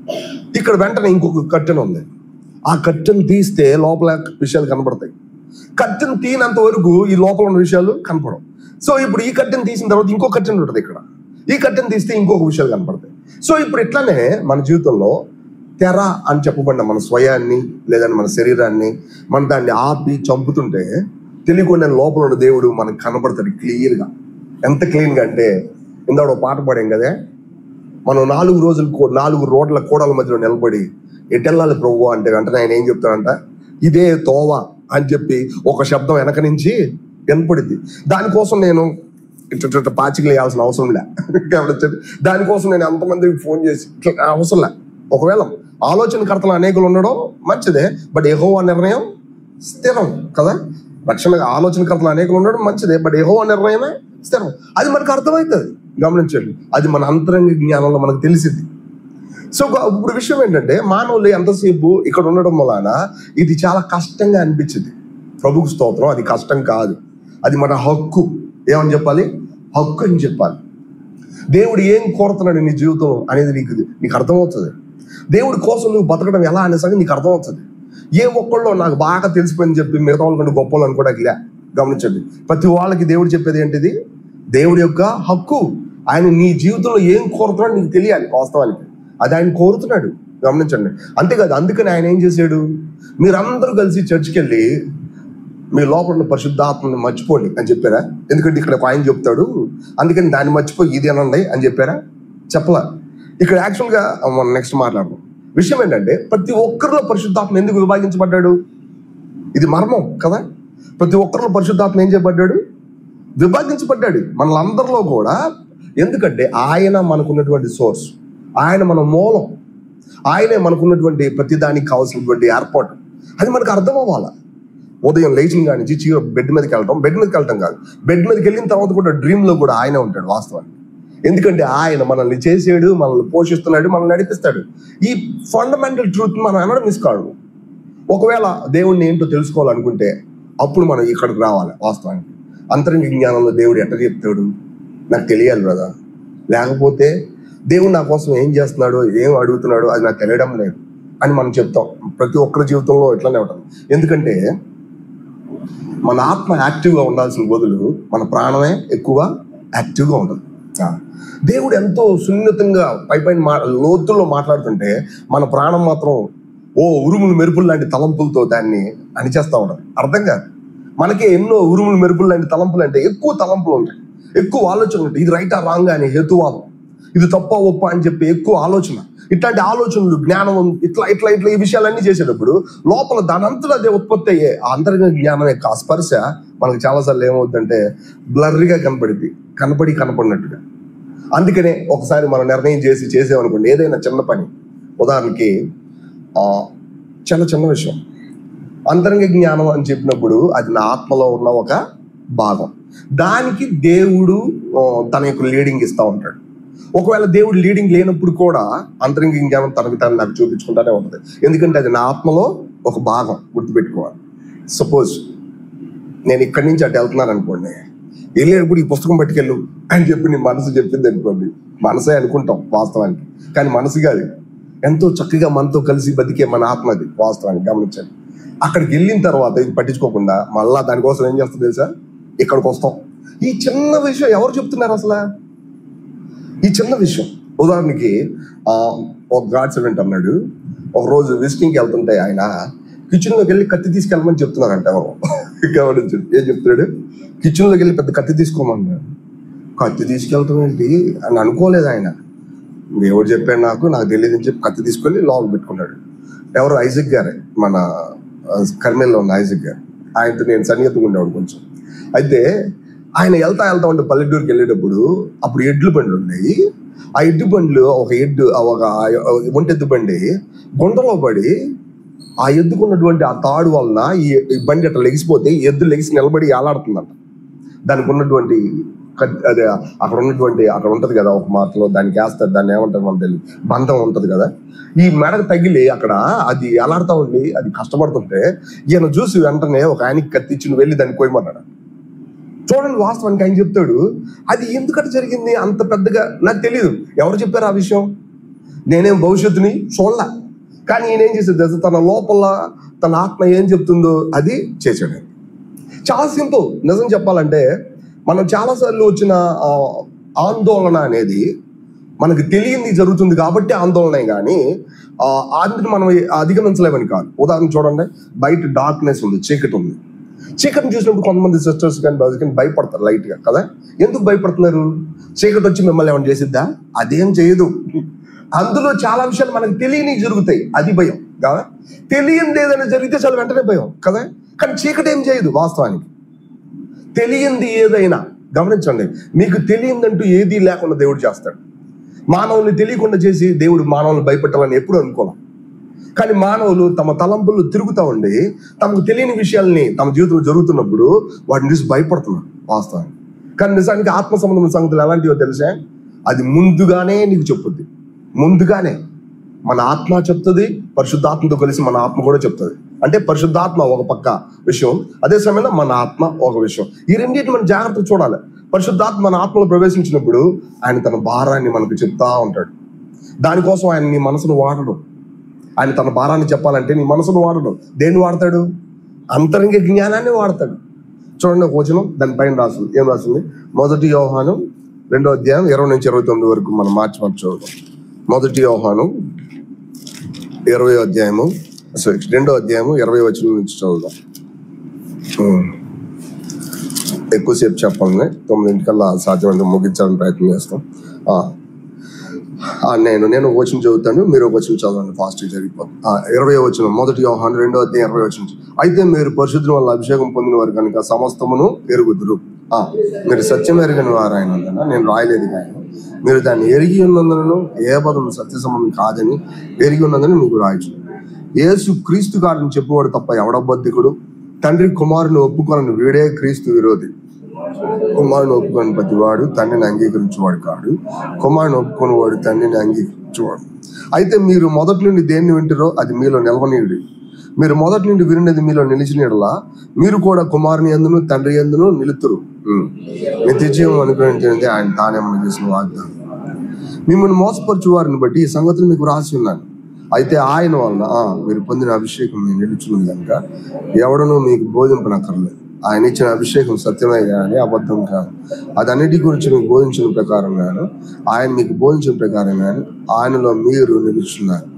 ఇక్కడ వెంటనే ఇంకొక కర్టెన్ ఉంది. ఆ కర్టెన్ తీస్తే లోపల విషయాలు కనబడతాయి. కర్టెన్ తీయనంత వరకు ఈ లోపల ఉన్న విషయాలు కనపడవు. సో ఇప్పుడు ఈ కర్టెన్ తీసిన తర్వాత ఇంకో కర్టెన్ ఉంటుంది ఇక్కడ. ఈ కర్టెన్ తీస్తే ఇంకొక విషయాలు కనపడతాయి. సో ఇప్పుడు ఇట్లానే మన జీవితంలో తెర అని చెప్పబడిన మన స్వయాన్ని లేదంటే మన శరీరాన్ని మన దాన్ని ఆపి చంపుతుంటే తెలియకుండా లోపల ఉన్న దేవుడు మనకు కనబడతాడు క్లియర్గా. ఎంత క్లీన్గా అంటే ఇందాక పాట పాడాం కదా, మనం 4 రోజులు 4 రోడ్ల కూడల మధ్యలో నిలబడి ఎటెళ్ళాలి ప్రభు అంటే వెంటనే ఆయన ఏం చెప్తాడంట, ఇదే తోవ అని చెప్పి ఒక శబ్దం వెనక నుంచి వినపడింది. దానికోసం నేను ఇట్లా పాచికలు వేయాల్సిన అవసరం లే. దానికోసం నేను ఎంతమందికి ఫోన్ చేసి అవసరం లే. ఒకవేళ ఆలోచనకర్తలు అనేకులు ఉండడం మంచిదే, బట్ యెహోవా నిర్ణయం స్థిరం కదా. రక్షణ ఆలోచనకర్తలు అనేకులు ఉండడం మంచిదే, బట్ యెహోవా నిర్ణయమే స్థిరం. అది మనకు అర్థమవుతుంది. గమనించండి, అది మన అంతరంగ జ్ఞానంలో మనకు తెలిసింది. సో ఇప్పుడు విషయం ఏంటంటే, మానవులు ఎంతసేపు ఇక్కడ ఉండడం వలన ఇది చాలా కష్టంగా అనిపించింది. ప్రభుకు స్తోత్రం, అది కష్టం కాదు, అది మన హక్కు. ఏమని చెప్పాలి? హక్కు అని చెప్పాలి. దేవుడు ఏం కోరుతున్నాడు నీ జీవితం అనేది నీకు అర్థమవుతుంది. దేవుడి కోసం నువ్వు బతకడం ఎలా అనే సంగతి నీకు అర్థమవుతుంది. ఏ ఒక్కళ్ళు నాకు బాగా తెలిసిపోయింది చెప్పి మిగతా వాళ్ళకంటే గొప్పలు అనుకోవడానికి లే. గమనించండి, ప్రతి వాళ్ళకి దేవుడు చెప్పేది ఏంటిది? దేవుడి యొక్క హక్కు. ఆయన నీ జీవితంలో ఏం కోరుతున్నాడు నీకు తెలియాలి. వాస్తవానికి అది ఆయన కోరుతున్నాడు. గమనించండి, అంతేకాదు. అందుకని ఆయన ఏం చేశాడు? మీరందరూ కలిసి చర్చికి వెళ్ళి మీ లోపల ఉన్న పరిశుద్ధాత్మని మర్చిపోండి అని చెప్పారా? ఎందుకంటే ఇక్కడ ఆయన చెప్తాడు, అందుకని దాన్ని మర్చిపోయి ఇది అనండి అని చెప్పారా? చెప్పలా. ఇక్కడ యాక్చువల్గా మనం నెక్స్ట్ మాట్లాడదాం. విషయం ఏంటంటే, ప్రతి ఒక్కరిలో పరిశుద్ధాత్మ ఎందుకు విభాగించబడ్డాడు? ఇది మర్మం కదా. ప్రతి ఒక్కరిలో పరిశుద్ధాత్మ ఏం చేయబడ్డాడు? విభాగించబడ్డాడు మనలందరిలో కూడా. ఎందుకంటే ఆయన మనకున్నటువంటి సోర్స్, ఆయన మన మూలం, ఆయనే మనకున్నటువంటి ప్రతిదానికి కావాల్సినటువంటి ఏర్పాటు. అది మనకు అర్థం అవ్వాలి. ఉదయం లేచిన కాడి నుంచి బెడ్ మీదకి వెళ్ళటం కాదు, బెడ్ మీదకి వెళ్ళిన తర్వాత కూడా డ్రీమ్లో కూడా ఆయనే ఉంటాడు వాస్తవానికి. ఎందుకంటే ఆయన మనల్ని చేసాడు, మనల్ని పోషిస్తున్నాడు, మనల్ని నడిపిస్తాడు. ఈ ఫండమెంటల్ ట్రూత్ మనం అనడం మిస్ కాదు. ఒకవేళ దేవుడిని ఏంటో తెలుసుకోవాలనుకుంటే అప్పుడు మనం ఇక్కడికి రావాలి. వాస్తవానికి అంతరంగ జ్ఞానంలో దేవుడు ఎట్లా చెప్తాడు నాకు తెలియాలి కదా. లేకపోతే దేవుడు నా కోసం ఏం చేస్తున్నాడో, ఏం అడుగుతున్నాడో అది నాకు తెలియడం లేదు అని మనం చెప్తాం. ప్రతి ఒక్కరి జీవితంలో ఇట్లానే ఉంటుంది. ఎందుకంటే మన ఆత్మ యాక్టివ్గా ఉండాల్సిన బదులు మన ప్రాణమే ఎక్కువ యాక్టివ్గా ఉంటుంది. దేవుడు ఎంతో సున్నితంగా పైన లోతుల్లో మాట్లాడుతుంటే మన ప్రాణం మాత్రం ఉరుములు మెరుపులు లాంటి తలంపులతో దాన్ని అణిచేస్తూ ఉంటారు. అర్థం కాదు. మనకి ఎన్నో ఉరుములు మెరుపులు లాంటి తలంపులు అంటే ఎక్కువ తలంపులు ఉంటాయి, ఎక్కువ ఆలోచనలు ఉంటాయి. ఇది రైటా రాంగా అని హేతువాదం, ఇది తప్ప ఒప్ప అని చెప్పి ఎక్కువ ఆలోచన. ఇట్లాంటి ఆలోచనలు, జ్ఞానం, ఇట్లా ఇట్లా ఇట్లా ఈ విషయాలన్నీ చేసేటప్పుడు లోపల దానంతటా అదే ఉత్పత్తి అయ్యే అంతర్గత జ్ఞానం యొక్క స్పర్శ మనకు చాలాసార్లు ఏమవుతుందంటే బ్లర్రీగా కనపడినట్టుగా. అందుకనే ఒకసారి మనం నిర్ణయం చేసేమనుకోండి, ఏదైనా చిన్న పని, ఉదాహరణకి చాలా చిన్న విషయం, అంతరంగ జ్ఞానం అని చెప్పినప్పుడు అది నా ఆత్మలో ఉన్న ఒక భాగం. దానికి దేవుడు తన యొక్క లీడింగ్ ఇస్తూ ఉంటాడు. ఒకవేళ దేవుడు లీడింగ్ లేనప్పుడు కూడా అంతరంగ జ్ఞానం తనకు తను నాకు చూపించుకుంటానే ఉంటుంది. ఎందుకంటే అది నా ఆత్మలో ఒక భాగం. గుర్తుపెట్టుకోవాలి. సపోజ్ నేను ఇక్కడి నుంచి అటు వెళ్తున్నాను అనుకోండి, వెళ్ళేటప్పుడు ఈ పుస్తకం పట్టుకెళ్ళు అని చెప్పి నీ మనసు చెప్పింది అనుకోండి, మనసే అనుకుంటాం వాస్తవానికి, కానీ మనసు కాదు. ఎంతో చక్కగా మనతో కలిసి బతికే మన ఆత్మ అది వాస్తవానికి, గమనించండి. అక్కడికి వెళ్ళిన తర్వాత ఇది పట్టించుకోకుండా మళ్ళా దానికోసం ఏం చేస్తుంది తెలుసా, ఇక్కడికి వస్తాం. ఈ చిన్న విషయం ఎవరు చెప్తున్నారు అసలు? ఈ చిన్న విషయం ఉదాహరణకి ఒక గాడ్ సర్వెంట్ అన్నాడు, ఒక రోజు విజిటింగ్కి వెళ్తుంటే ఆయన కిచెన్లోకి వెళ్ళి కత్తి తీసుకెళ్ళమని చెప్తున్నారంట ఎవరు. గమనించండి, ఏం చెప్తున్నాడు, కిచెన్లోకి వెళ్ళి పెద్ద కత్తి తీసుకోమన్నాడు. కత్తి తీసుకెళ్తాం ఏంటి అని అనుకోలేదు ఆయన. దేవుడు చెప్పాడు నాకు తెలియదు అని చెప్పి కత్తి తీసుకెళ్ళి లోపల పెట్టుకున్నాడు. ఎవరు? ఐజక్ గారే, మన కర్మేల్లో ఉన్న ఐజక్ గారు. ఆయనతో నేను సన్నిహితంగా ఉండేవాడు కొంచెం. అయితే ఆయన వెళ్తా ఉంటే పల్లెటూరుకి వెళ్ళేటప్పుడు అప్పుడు ఎడ్లు బండ్లు ఉన్నాయి. ఆ ఎడ్డు బండ్లు ఒక ఒంటెద్దు బండి గుంటలో పడి ఆ ఎద్దుకున్నటువంటి ఆ తాడు వలన ఈ బండి అట్లా లెగిసిపోతే ఎద్దు లెగిసి నిలబడి ఆలాడుతుందంట. దానికి ఉన్నటువంటి అదే అక్కడ ఉంటది కదా, ఒక మాటలో దానికి వేస్తారు, దాన్ని ఏమంటారు మనకు తెలియదు, బంధం ఉంటది కదా, ఈ మెడకు తగిలి అక్కడ అది ఎలాడుతూ ఉండి అది కష్టపడుతుంటే ఈయన చూసి వెంటనే ఒక ఆయనకి కత్తిచ్చి వెళ్ళి దాన్ని కోయమన్నాడు. చూడండి, వాస్తవానికి ఆయన చెప్తాడు, అది ఎందుకంటే జరిగింది అంత పెద్దగా నాకు తెలియదు. ఎవరు చెప్పారు ఆ విషయం? నేనేం భవిష్యత్తుని చూడలే, కానీ ఈయన ఏం చేసేది తెలుసా, తన లోపల తన ఆత్మ ఏం చెప్తుందో అది చేశాడు. చాలా సింపుల్. నిజం చెప్పాలంటే మనం చాలాసార్లు వచ్చిన ఆందోళన అనేది మనకు తెలియంది జరుగుతుంది కాబట్టి ఆందోళనే, కానీ అందుని మనం అధిగమించలేమని కాదు. ఉదాహరణ చూడండి, బయట డార్క్నెస్ ఉంది, చీకటి ఉంది. చీకటిని చూసినప్పుడు కొంతమంది సిస్టర్స్ కానీ బ్రదర్స్ కానీ భయపడతారు లైట్గా కదా. ఎందుకు భయపడుతున్నారు? చీకటి వచ్చి మిమ్మల్ని ఏమైనా చేసిద్దా? అదేం చేయదు. అందులో చాలా విషయాలు మనకు తెలియని జరుగుతాయి, అది భయం కదా. తెలియంది ఏదైనా జరిగితే చాలా వెంటనే భయం కదా. కానీ చీకటి ఏం చేయదు వాస్తవానికి. తెలియంది ఏదైనా గమనించండి, మీకు తెలియందంటూ ఏదీ లేకుండా దేవుడు చేస్తాడు. మానవుల్ని తెలియకుండా చేసి దేవుడు మానవులను భయపెట్టాలని ఎప్పుడు అనుకోవాలి. కానీ మానవులు తమ తలంపులు తిరుగుతూ ఉండి తమకు తెలియని విషయాల్ని తమ జీవితంలో జరుగుతున్నప్పుడు వాటిని చూసి భయపడుతున్నారు వాస్తవానికి. కానీ నిజానికి ఆత్మ సంబంధమైన సంగతులు ఎలాంటివో తెలిసే, అది ముందుగానే నీకు చెప్పుద్ది. ముందుగానే మన ఆత్మ చెప్తుంది, పరిశుద్ధాత్మతో కలిసి మన ఆత్మ కూడా చెప్తుంది. అంటే పరిశుద్ధాత్మ ఒక పక్క విషయం, అదే సమయంలో మన ఆత్మ ఒక విషయం. ఈ రెండింటిని మనం జాగ్రత్తగా చూడాలి. పరిశుద్ధాత్మ మన ఆత్మలో ప్రవేశించినప్పుడు ఆయన తన భారాన్ని మనకు చెప్తా ఉంటాడు. దానికోసం ఆయన నీ మనసును వాడడం. ఆయన తన భారాన్ని చెప్పాలంటే నీ మనసును వాడడం. దేన్ని వాడతాడు? అంతరంగ జ్ఞానాన్ని వాడతాడు. చూడండి, ఒక వచనం దానిపైన రాస్తుంది. ఏం రాస్తుంది? 1 యోహాను 2వ అధ్యాయం 20 నుంచి 29 వరకు మనం మార్చి చదువుతాం. 1 యోహాను 20వ అధ్యాయము 2వ అధ్యాయము 20 వచనం నుంచి చదువుదాం. ఎక్కువసేపు చెప్పాలని 9 సాధ్యమైనంత ముగించాలని ప్రయత్నం చేస్తాం. నేను ఒక వచనం చదువుతాను, మీరు ఒక వచనం చదవండి, ఫాస్ట్ జరిగిపోతుంది. 20వ వచనం 1 యోహాను 2వ అధ్యాయం 20వ వచనం. అయితే మీరు పరిశుద్ధుల వల్ల అభిషేకం పొందిన వారు కనుక సమస్తమును ఎరుగుదురు. మీరు సత్యం ఎరగని వారు అయినందున నేను రాయలేదు, కానీ మీరు దాన్ని ఎరిగి ఉన్నందున ఏ పదం సత్య సంబంధం కాదని ఎరిగి ఉన్నదని మీకు రాయచ్చు. యేసు క్రీస్తు గారిని చెప్పువాడు తప్ప ఎవడబద్ధికుడు? తండ్రి కుమారుని ఒప్పుకోనని వీడే క్రీస్తు విరోధి. కుమారుని ఒప్పుకొని ప్రతివాడు తండ్రిని అంగీకరించేవాడు కాడు, కుమారుని ఒప్పుకొని వాడు తండ్రిని అంగీకరించేవాడు. అయితే మీరు మొదటి నుండి దేన్ని వింటారో అది మీలో నిలవనీయుడి. మీరు మొదటి నుండి వినినది మీలో నిలిచినలా మీరు కూడా కుమారుని యందును తండ్రి యందును నిలుతురు. నిత్య జీవం అనుగ్రహించినది ఆయన తానేమని చేసిన వాగ్దానం. మిమ్మల్ని మోసపరచు వారిని బట్టి ఈ సంగతులు మీకు రాసి ఉన్నాను. అయితే ఆయన వలన మీరు పొందిన అభిషేకం మీరు నిలుచున్నది కనుక ఎవడనూ మీకు బోధింపనక్కర్లేదు. ఆయన ఇచ్చిన అభిషేకం సత్యమే కానీ అబద్ధం కాదు. అదన్నిటి గురించి మీకు బోధించిన ప్రకారం గాను ఆయన మీకు బోధించిన ప్రకారం కానీ ఆయనలో మీరు నిలుచున్నారు.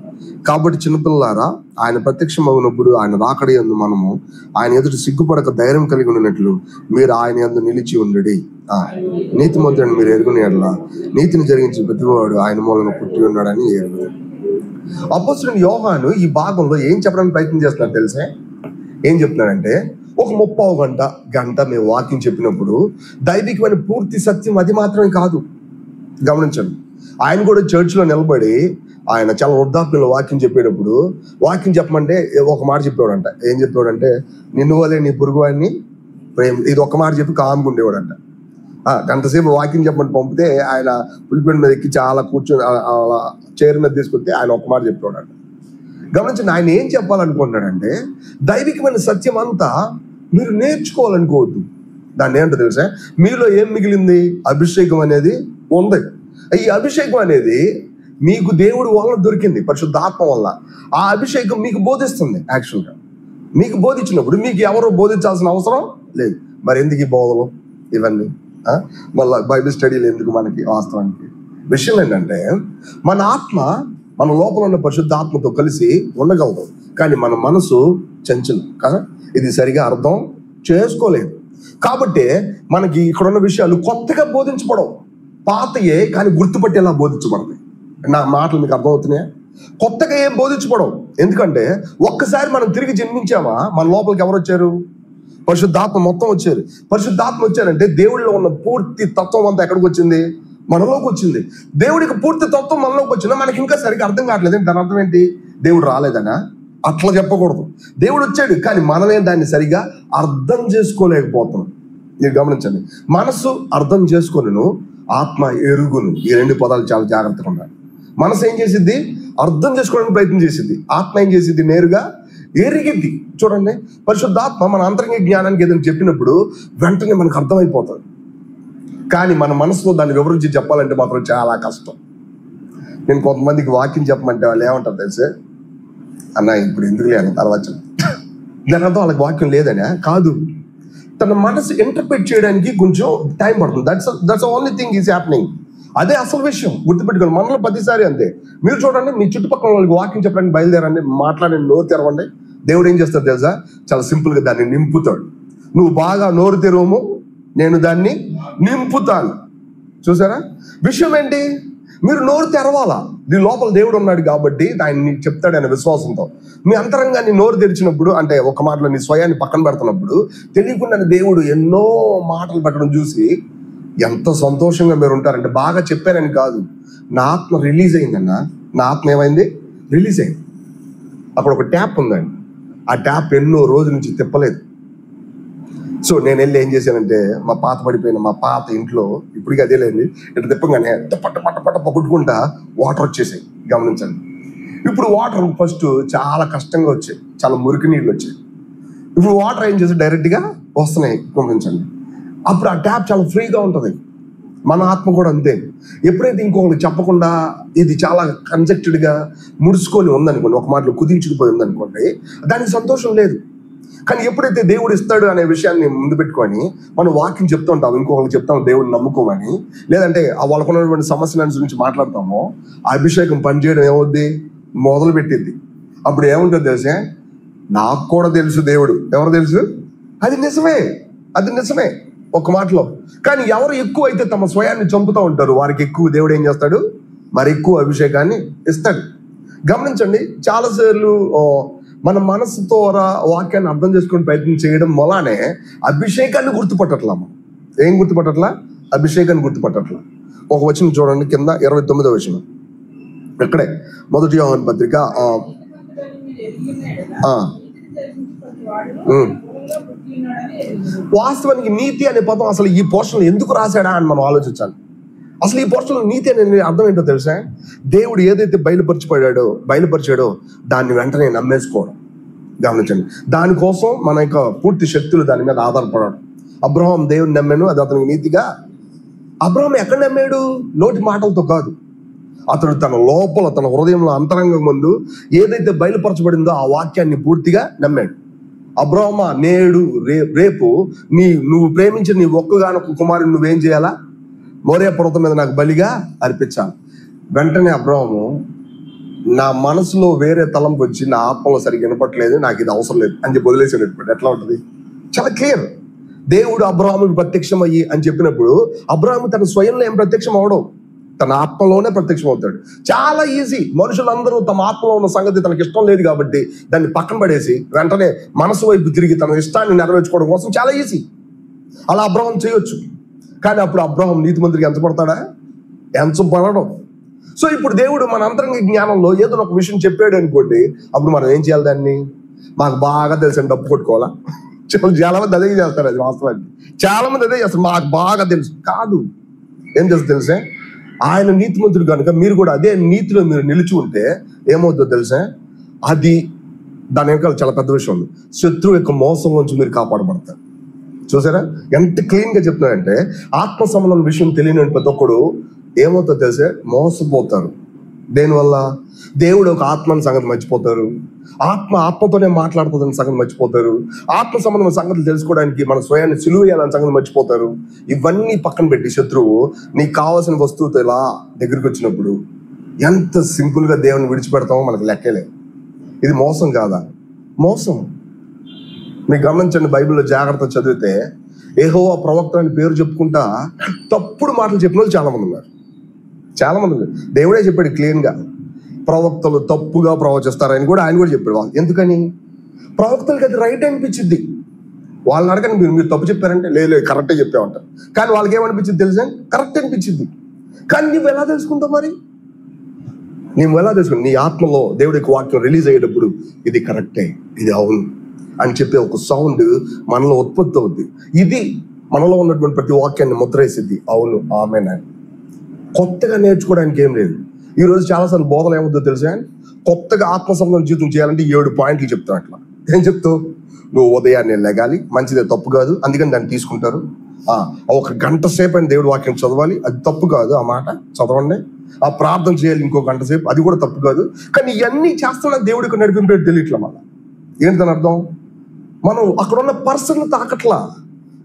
కాబట్టి చిన్నపిల్లలారా, ఆయన ప్రత్యక్షమవునప్పుడు ఆయన రాకడ యందు మనము ఆయన ఎదుట సిగ్గుపడక ధైర్యం కలిగి ఉన్నట్లు మీరు ఆయన యందు నిలిచి ఉండడి. నీతిమంతుడని మీరు ఎరుగుని ఎడల నీతిని జరిగించిన ప్రతివాడు ఆయన మూలన పుట్టి ఉన్నాడని ఎరుగుదు. అపోస్తలుడైన యోహాను ఈ భాగంలో ఏం చెప్పడానికి ప్రయత్నం చేస్తున్నారు తెలిసే? ఏం చెప్తున్నాడంటే, ఒక 30 గంట మేము వాక్యం చెప్పినప్పుడు దైవికమైన పూర్తి సత్యం అది మాత్రమే కాదు. గమనించండి, ఆయన కూడా చర్చ్లో నిలబడి ఆయన చాలా వృద్ధాప్యంలో వాక్యం చెప్పేటప్పుడు వాక్యం చెప్పమంటే ఒక మాట చెప్పేవాడంట. ఏం చెప్పేవాడంటే, నిన్ను వలే నీ పొరుగువాడిని ప్రేమ. ఇది ఒక మాట చెప్పి కాముకుండేవాడంట. గంటసేపు వాక్యం చెప్పమని పంపితే ఆయన పులిపెండి మీద ఎక్కి చాలా కూర్చొని చైర్ మీద తీసుకొస్తే ఆయన ఒక మాట చెప్పేవాడంట. గమనించండి, ఆయన ఏం చెప్పాలనుకుంటున్నాడంటే, దైవికమైన సత్యం అంతా మీరు నేర్చుకోవాలనుకోవద్దు. దాన్ని ఏంటో తెలుసా, మీలో ఏం మిగిలింది? అభిషేకం అనేది ఉంది. ఈ అభిషేకం అనేది మీకు దేవుడి వల్ల దొరికింది, పరిశుద్ధాత్మ వల్ల. ఆ అభిషేకం మీకు బోధిస్తుంది. యాక్చువల్గా మీకు బోధించినప్పుడు మీకు ఎవరో బోధించాల్సిన అవసరం లేదు. మరి ఎందుకు ఈ బోధలు ఇవన్నీ? మళ్ళీ బైబిల్ స్టడీలు ఎందుకు మనకి? వాస్తవానికి విషయం ఏంటంటే, మన ఆత్మ మన లోపల ఉన్న పరిశుద్ధాత్మతో కలిసి ఉండగలదు, కానీ మన మనసు చంచలం కదా, ఇది సరిగా అర్థం చేసుకోలేదు. కాబట్టి మనకి ఇక్కడ ఉన్న విషయాలు కొత్తగా బోధించబడవు, పాతయే కానీ గుర్తుపట్టేలా బోధించబడతాయి. నా మాటలు మీకు అర్థమవుతున్నాయా? కొత్తగా ఏం బోధించబడవు. ఎందుకంటే ఒక్కసారి మనం తిరిగి జన్మించామా, మన లోపలికి ఎవరు వచ్చారు? పరిశుద్ధాత్మ మొత్తం వచ్చారు. పరిశుద్ధాత్మ వచ్చారంటే దేవుడిలో ఉన్న పూర్తి తత్వం అంతా ఎక్కడికి వచ్చింది? మనలోకి వచ్చింది. దేవుడికి పూర్తి తత్వం మనలోకి వచ్చినా మనకి ఇంకా సరిగ్గా అర్థం కావట్లేదు. దాని అర్థం ఏంటి? దేవుడు రాలేదనా? అట్లా చెప్పకూడదు. దేవుడు వచ్చాడు, కానీ మనమే దాన్ని సరిగా అర్థం చేసుకోలేకపోతున్నాం. మీరు గమనించండి, మనసు అర్థం చేసుకొనును, ఆత్మ ఎరుగును. ఈ రెండు పదాలు చాలా జాగ్రత్తగా ఉండాలి. మనసు ఏం చేసిద్ది? అర్థం చేసుకోవడానికి ప్రయత్నం చేసిద్ది. ఆత్మ ఏం చేసిద్ది? నేరుగా ఎరిగిద్ది. చూడండి, పరిశుద్ధాత్మ మన అంతరంగ జ్ఞానానికి ఏదైనా చెప్పినప్పుడు వెంటనే మనకు అర్థమైపోతుంది. కానీ మన మనసులో దాన్ని వివరించి చెప్పాలంటే మాత్రం చాలా కష్టం. నేను కొంతమందికి వాక్యం చెప్పమంటే వాళ్ళు ఏమంటారు తెలుసే, అన్న ఇప్పుడు ఎందుకు లేని తర్వాత దాని అర్థం వాళ్ళకి వాక్యం లేదనే కాదు, తన మనసు ఇంటర్ప్రిట్ చేయడానికి కొంచెం టైం పడుతుంది. That's only thing is happening. అదే అసలు విషయం, గుర్తుపెట్టుకోండి. మనలో ప్రతిసారి అంతే. మీరు చూడండి, మీ చుట్టుపక్కల వాళ్ళకి వాక్యం చెప్పడానికి బయలుదేరండి, మాట్లాడండి, నోరు తెరవండి. దేవుడు ఏం చేస్తాడు తెలుసా? చాలా సింపుల్గా దాన్ని నింపుతాడు. నువ్వు బాగా నోరు తెరవము, నేను దాన్ని నింపుతాను. చూసారా? విషయం ఏంటి? మీరు నోరు తెరవాలా. నీ లోపల దేవుడు ఉన్నాడు కాబట్టి ఆయన నీకు చెప్తాడు అనే విశ్వాసంతో. మీ అంతరంగాన్ని నోరు తెరిచినప్పుడు, అంటే ఒక మాటలో నీ స్వయాన్ని పక్కన పెడుతున్నప్పుడు తెలియకుండా దేవుడు ఎన్నో మాటలు పెట్టడం చూసి ఎంత సంతోషంగా మీరు ఉంటారంటే, బాగా చెప్పారని కాదు, నా ఆత్మ రిలీజ్ అయిందన్న. నా ఆత్మ ఏమైంది? రిలీజ్ అయింది. అక్కడ ఒక ట్యాప్ ఉందండి, ఆ ట్యాప్ ఎన్నో రోజుల నుంచి తిప్పలేదు. సో నేను వెళ్ళి ఏం చేశానంటే, మా పాత పడిపోయిన మా పాత ఇంట్లో ఇప్పటికీ అదే లేదు, ఇట్లా తిప్పగానే పట్ట పట్ట పట్ట పట్టుకుంటా వాటర్ వచ్చేసాయి. గమనించండి, ఇప్పుడు వాటర్ ఫస్ట్ చాలా కష్టంగా వచ్చాయి, చాలా మురికి నీళ్ళు వచ్చాయి. ఇప్పుడు వాటర్ ఏం చేసి డైరెక్ట్గా వస్తున్నాయి. గమనించండి, అప్పుడు ఆ ట్యాప్ చాలా ఫ్రీగా ఉంటుంది. మన ఆత్మ కూడా అంతే. ఎప్పుడైతే ఇంకొకరికి చెప్పకుండా ఇది చాలా కన్జెక్టెడ్గా ముడుచుకొని ఉందనుకోండి, ఒక మాటలో కుదించుకుపోయి ఉందనుకోండి, దానికి సంతోషం లేదు. కానీ ఎప్పుడైతే దేవుడు ఇస్తాడు అనే విషయాన్ని ముందు పెట్టుకొని మనం వాక్యం చెప్తూ ఉంటాం, ఇంకొకరికి చెప్తాం దేవుడిని నమ్ముకోమని, లేదంటే వాళ్ళకున్నటువంటి సమస్యల గురించి మాట్లాడతామో, ఆ అభిషేకం పనిచేయడం ఏమవుద్ది? మొదలు పెట్టిద్ది. అప్పుడు ఏముంటుంది తెలిసే? నాకు కూడా తెలుసు దేవుడు ఎవరు తెలుసు, అది నిజమే, అది నిజమే ఒక మాటలో. కానీ ఎవరు ఎక్కువ అయితే తమ స్వయాన్ని చంపుతూ ఉంటారు, వారికి ఎక్కువ దేవుడు ఏం చేస్తాడు? మరి ఎక్కువ అభిషేకాన్ని ఇస్తాడు. గమనించండి, చాలాసార్లు మన మనసు ద్వారా వాక్యాన్ని అర్థం చేసుకుని ప్రయత్నం చేయడం వల్లనే అభిషేకాన్ని గుర్తుపట్టట్లా. ఏం గుర్తుపట్టట్లా? అభిషేకాన్ని గుర్తుపట్టట్లా. ఒక వచనం చూడండి, కింద 29వ వచనం, ఇక్కడే 1 యోహాను పత్రిక. వాస్తవానికి నీతి అనే పదం అసలు ఈ పోర్షన్లో ఎందుకు రాశాడా అని మనం ఆలోచించాలి. అసలు ఈ పోర్షన్లో నీతి అనే అర్థం ఏంటో తెలుసా? దేవుడు ఏదైతే బయలుపరిచాడో దాన్ని వెంటనే నమ్మేసుకోవడం. గమనించండి, దానికోసం మన యొక్క పూర్తి శక్తులు దాని మీద ఆధారపడడం. అబ్రహాం దేవుని నమ్మాను, అది అతనికి నీతిగా. అబ్రహాం ఎక్కడ నమ్మాడు? నోటి మాటలతో కాదు, అతడు తన లోపల, తన హృదయంలో అంతరంగం ముందు ఏదైతే బయలుపరచబడిందో ఆ వాక్యాన్ని పూర్తిగా నమ్మాడు. అబ్రహామా, నేడు రేపు నువ్వు ప్రేమించిన నీ ఒక్కగానొక్క కుమారుని నువ్వేం చేయాలా? మోరియా పర్వతం మీద నాకు బలిగా అర్పించాలి. వెంటనే అబ్రహాము, నా మనసులో వేరే తలంపు వచ్చి నా ఆత్మలో సరిగ్గా వినపట్లేదు, నాకు ఇది అవసరం లేదు అని చెప్పి వదిలేసాడు. ఎట్లా ఉంటుంది? చాలా క్లియర్. దేవుడు అబ్రహాముకి ప్రత్యక్షం అయ్యి అని చెప్పినప్పుడు అబ్రహాము తన స్వయంలో ఏం ప్రత్యక్షం అవడం, తన ఆత్మలోనే ప్రత్యక్షం అవుతాడు. చాలా ఈజీ. మనుషులందరూ తమ ఆత్మలో ఉన్న సంగతి తనకి ఇష్టం లేదు కాబట్టి దాన్ని పక్కన పడేసి వెంటనే మనసు వైపు తిరిగి తన ఇష్టాన్ని నెరవేర్చుకోవడం కోసం చాలా ఈజీ. అలా అబ్రహాం చేయొచ్చు. కానీ అప్పుడు అబ్రహాం నీతిమంతుడికి ఎంచబడతాడా? ఎంచబడడం. సో ఇప్పుడు దేవుడు మన అంతరంగ జ్ఞానంలో ఏదో ఒక విషయం చెప్పాడు అనుకోండి, అప్పుడు మనం ఏం చేయాలి? దాన్ని మాకు బాగా తెలుసు అని డప్పు కొట్టుకోవాలా? చాలా మంది అదే చేస్తారు. అది వాస్తవానికి చాలా మంది అదే చేస్తారు, మాకు బాగా తెలుసు. కాదు, ఏం చేస్తారు తెలుసే? ఆయన నీతిమంతుడు కనుక మీరు కూడా అదే నీతిలో మీరు నిలిచి ఉంటే ఏమవుతుందో తెలుసా? అది దాని వెనకాల చాలా పెద్ద విషయం ఉంది. శత్రువు యొక్క మోసం నుంచి మీరు కాపాడబడతారు. చూసారా ఎంత క్లీన్గా చెప్తున్నారంటే, ఆత్మ సంబంధం విషయం తెలియని ప్రతి ఒక్కడు ఏమవుతుందో తెలిసే మోసపోతారు. దేనివల్ల? దేవుడు ఒక ఆత్మని సంగతి మర్చిపోతారు. ఆత్మతోనే మాట్లాడుతుందని సంగతి మర్చిపోతారు. ఆత్మ సంబంధమైన సంగతులు తెలుసుకోవడానికి మన స్వయాన్ని సిలువ వేయాలని సంగతి మర్చిపోతారు. ఇవన్నీ పక్కన పెట్టి శత్రువు నీకు కావాల్సిన వస్తువుతో ఇలా దగ్గరికి వచ్చినప్పుడు ఎంత సింపుల్గా దేవుని విడిచిపెడతామో మనకు లెక్కలేదు. ఇది మోసం కాదా? మోసం. మీరు గమనించండి, బైబిల్లో జాగ్రత్త చదివితే యెహోవా ప్రవక్త అని పేరు చెప్పుకుంటా తప్పుడు మాటలు చెప్పిన వాళ్ళు చాలా మంది ఉన్నారు. దేవుడే చెప్పాడు క్లీన్గా, ప్రవక్తలు తప్పుగా ప్రవచిస్తారని కూడా ఆయన కూడా చెప్పాడు. ఎందుకని? ప్రవక్తలకి అది రైట్ అనిపించింది. వాళ్ళని అడగని మీరు తప్పు చెప్పారంటే లేదు కరెక్టే చెప్పామంటారు. కానీ వాళ్ళకి ఏమనిపించింది తెలుసా? కరెక్ట్ అనిపించింది. కానీ నువ్వు ఎలా తెలుసుకుంటావు? మరి నువ్వు ఎలా తెలుసుకుంటావు? నీ ఆత్మలో దేవుడికి వాక్యం రిలీజ్ అయ్యేటప్పుడు ఇది కరెక్టే, ఇది అవును అని చెప్పే ఒక సౌండ్ మనలో ఉత్పత్తి అవుద్ది. ఇది మనలో ఉన్నటువంటి ప్రతి వాక్యాన్ని ముద్రేసిద్ది. అవును, ఆమేన్ అని. కొత్తగా నేర్చుకోవడానికి ఏం లేదు. ఈరోజు చాలాసార్లు బోధలు ఏమవుతుందో తెలుసా? కొత్తగా ఆత్మ సంబంధం జీవితం చేయాలంటే 7 పాయింట్లు చెప్తాను. అట్లా ఏం చెప్తావు? నువ్వు ఉదయాన్నే లెగాలి, మంచిదే, తప్పు కాదు, అందుకని దాన్ని తీసుకుంటారు. 1 గంట సేపు అని దేవుడి వాక్యం చదవాలి, అది తప్పు కాదు, ఆ మాట చదవండి. ప్రార్థన చేయాలి 1 గంట సేపు, అది కూడా తప్పు కాదు. కానీ ఇవన్నీ చేస్తున్నా దేవుడికి నడిపింపేది తెలియట్లా. మళ్ళీ ఏంటని అర్థం? మనం అక్కడ ఉన్న పర్సన్ తాకట్లా,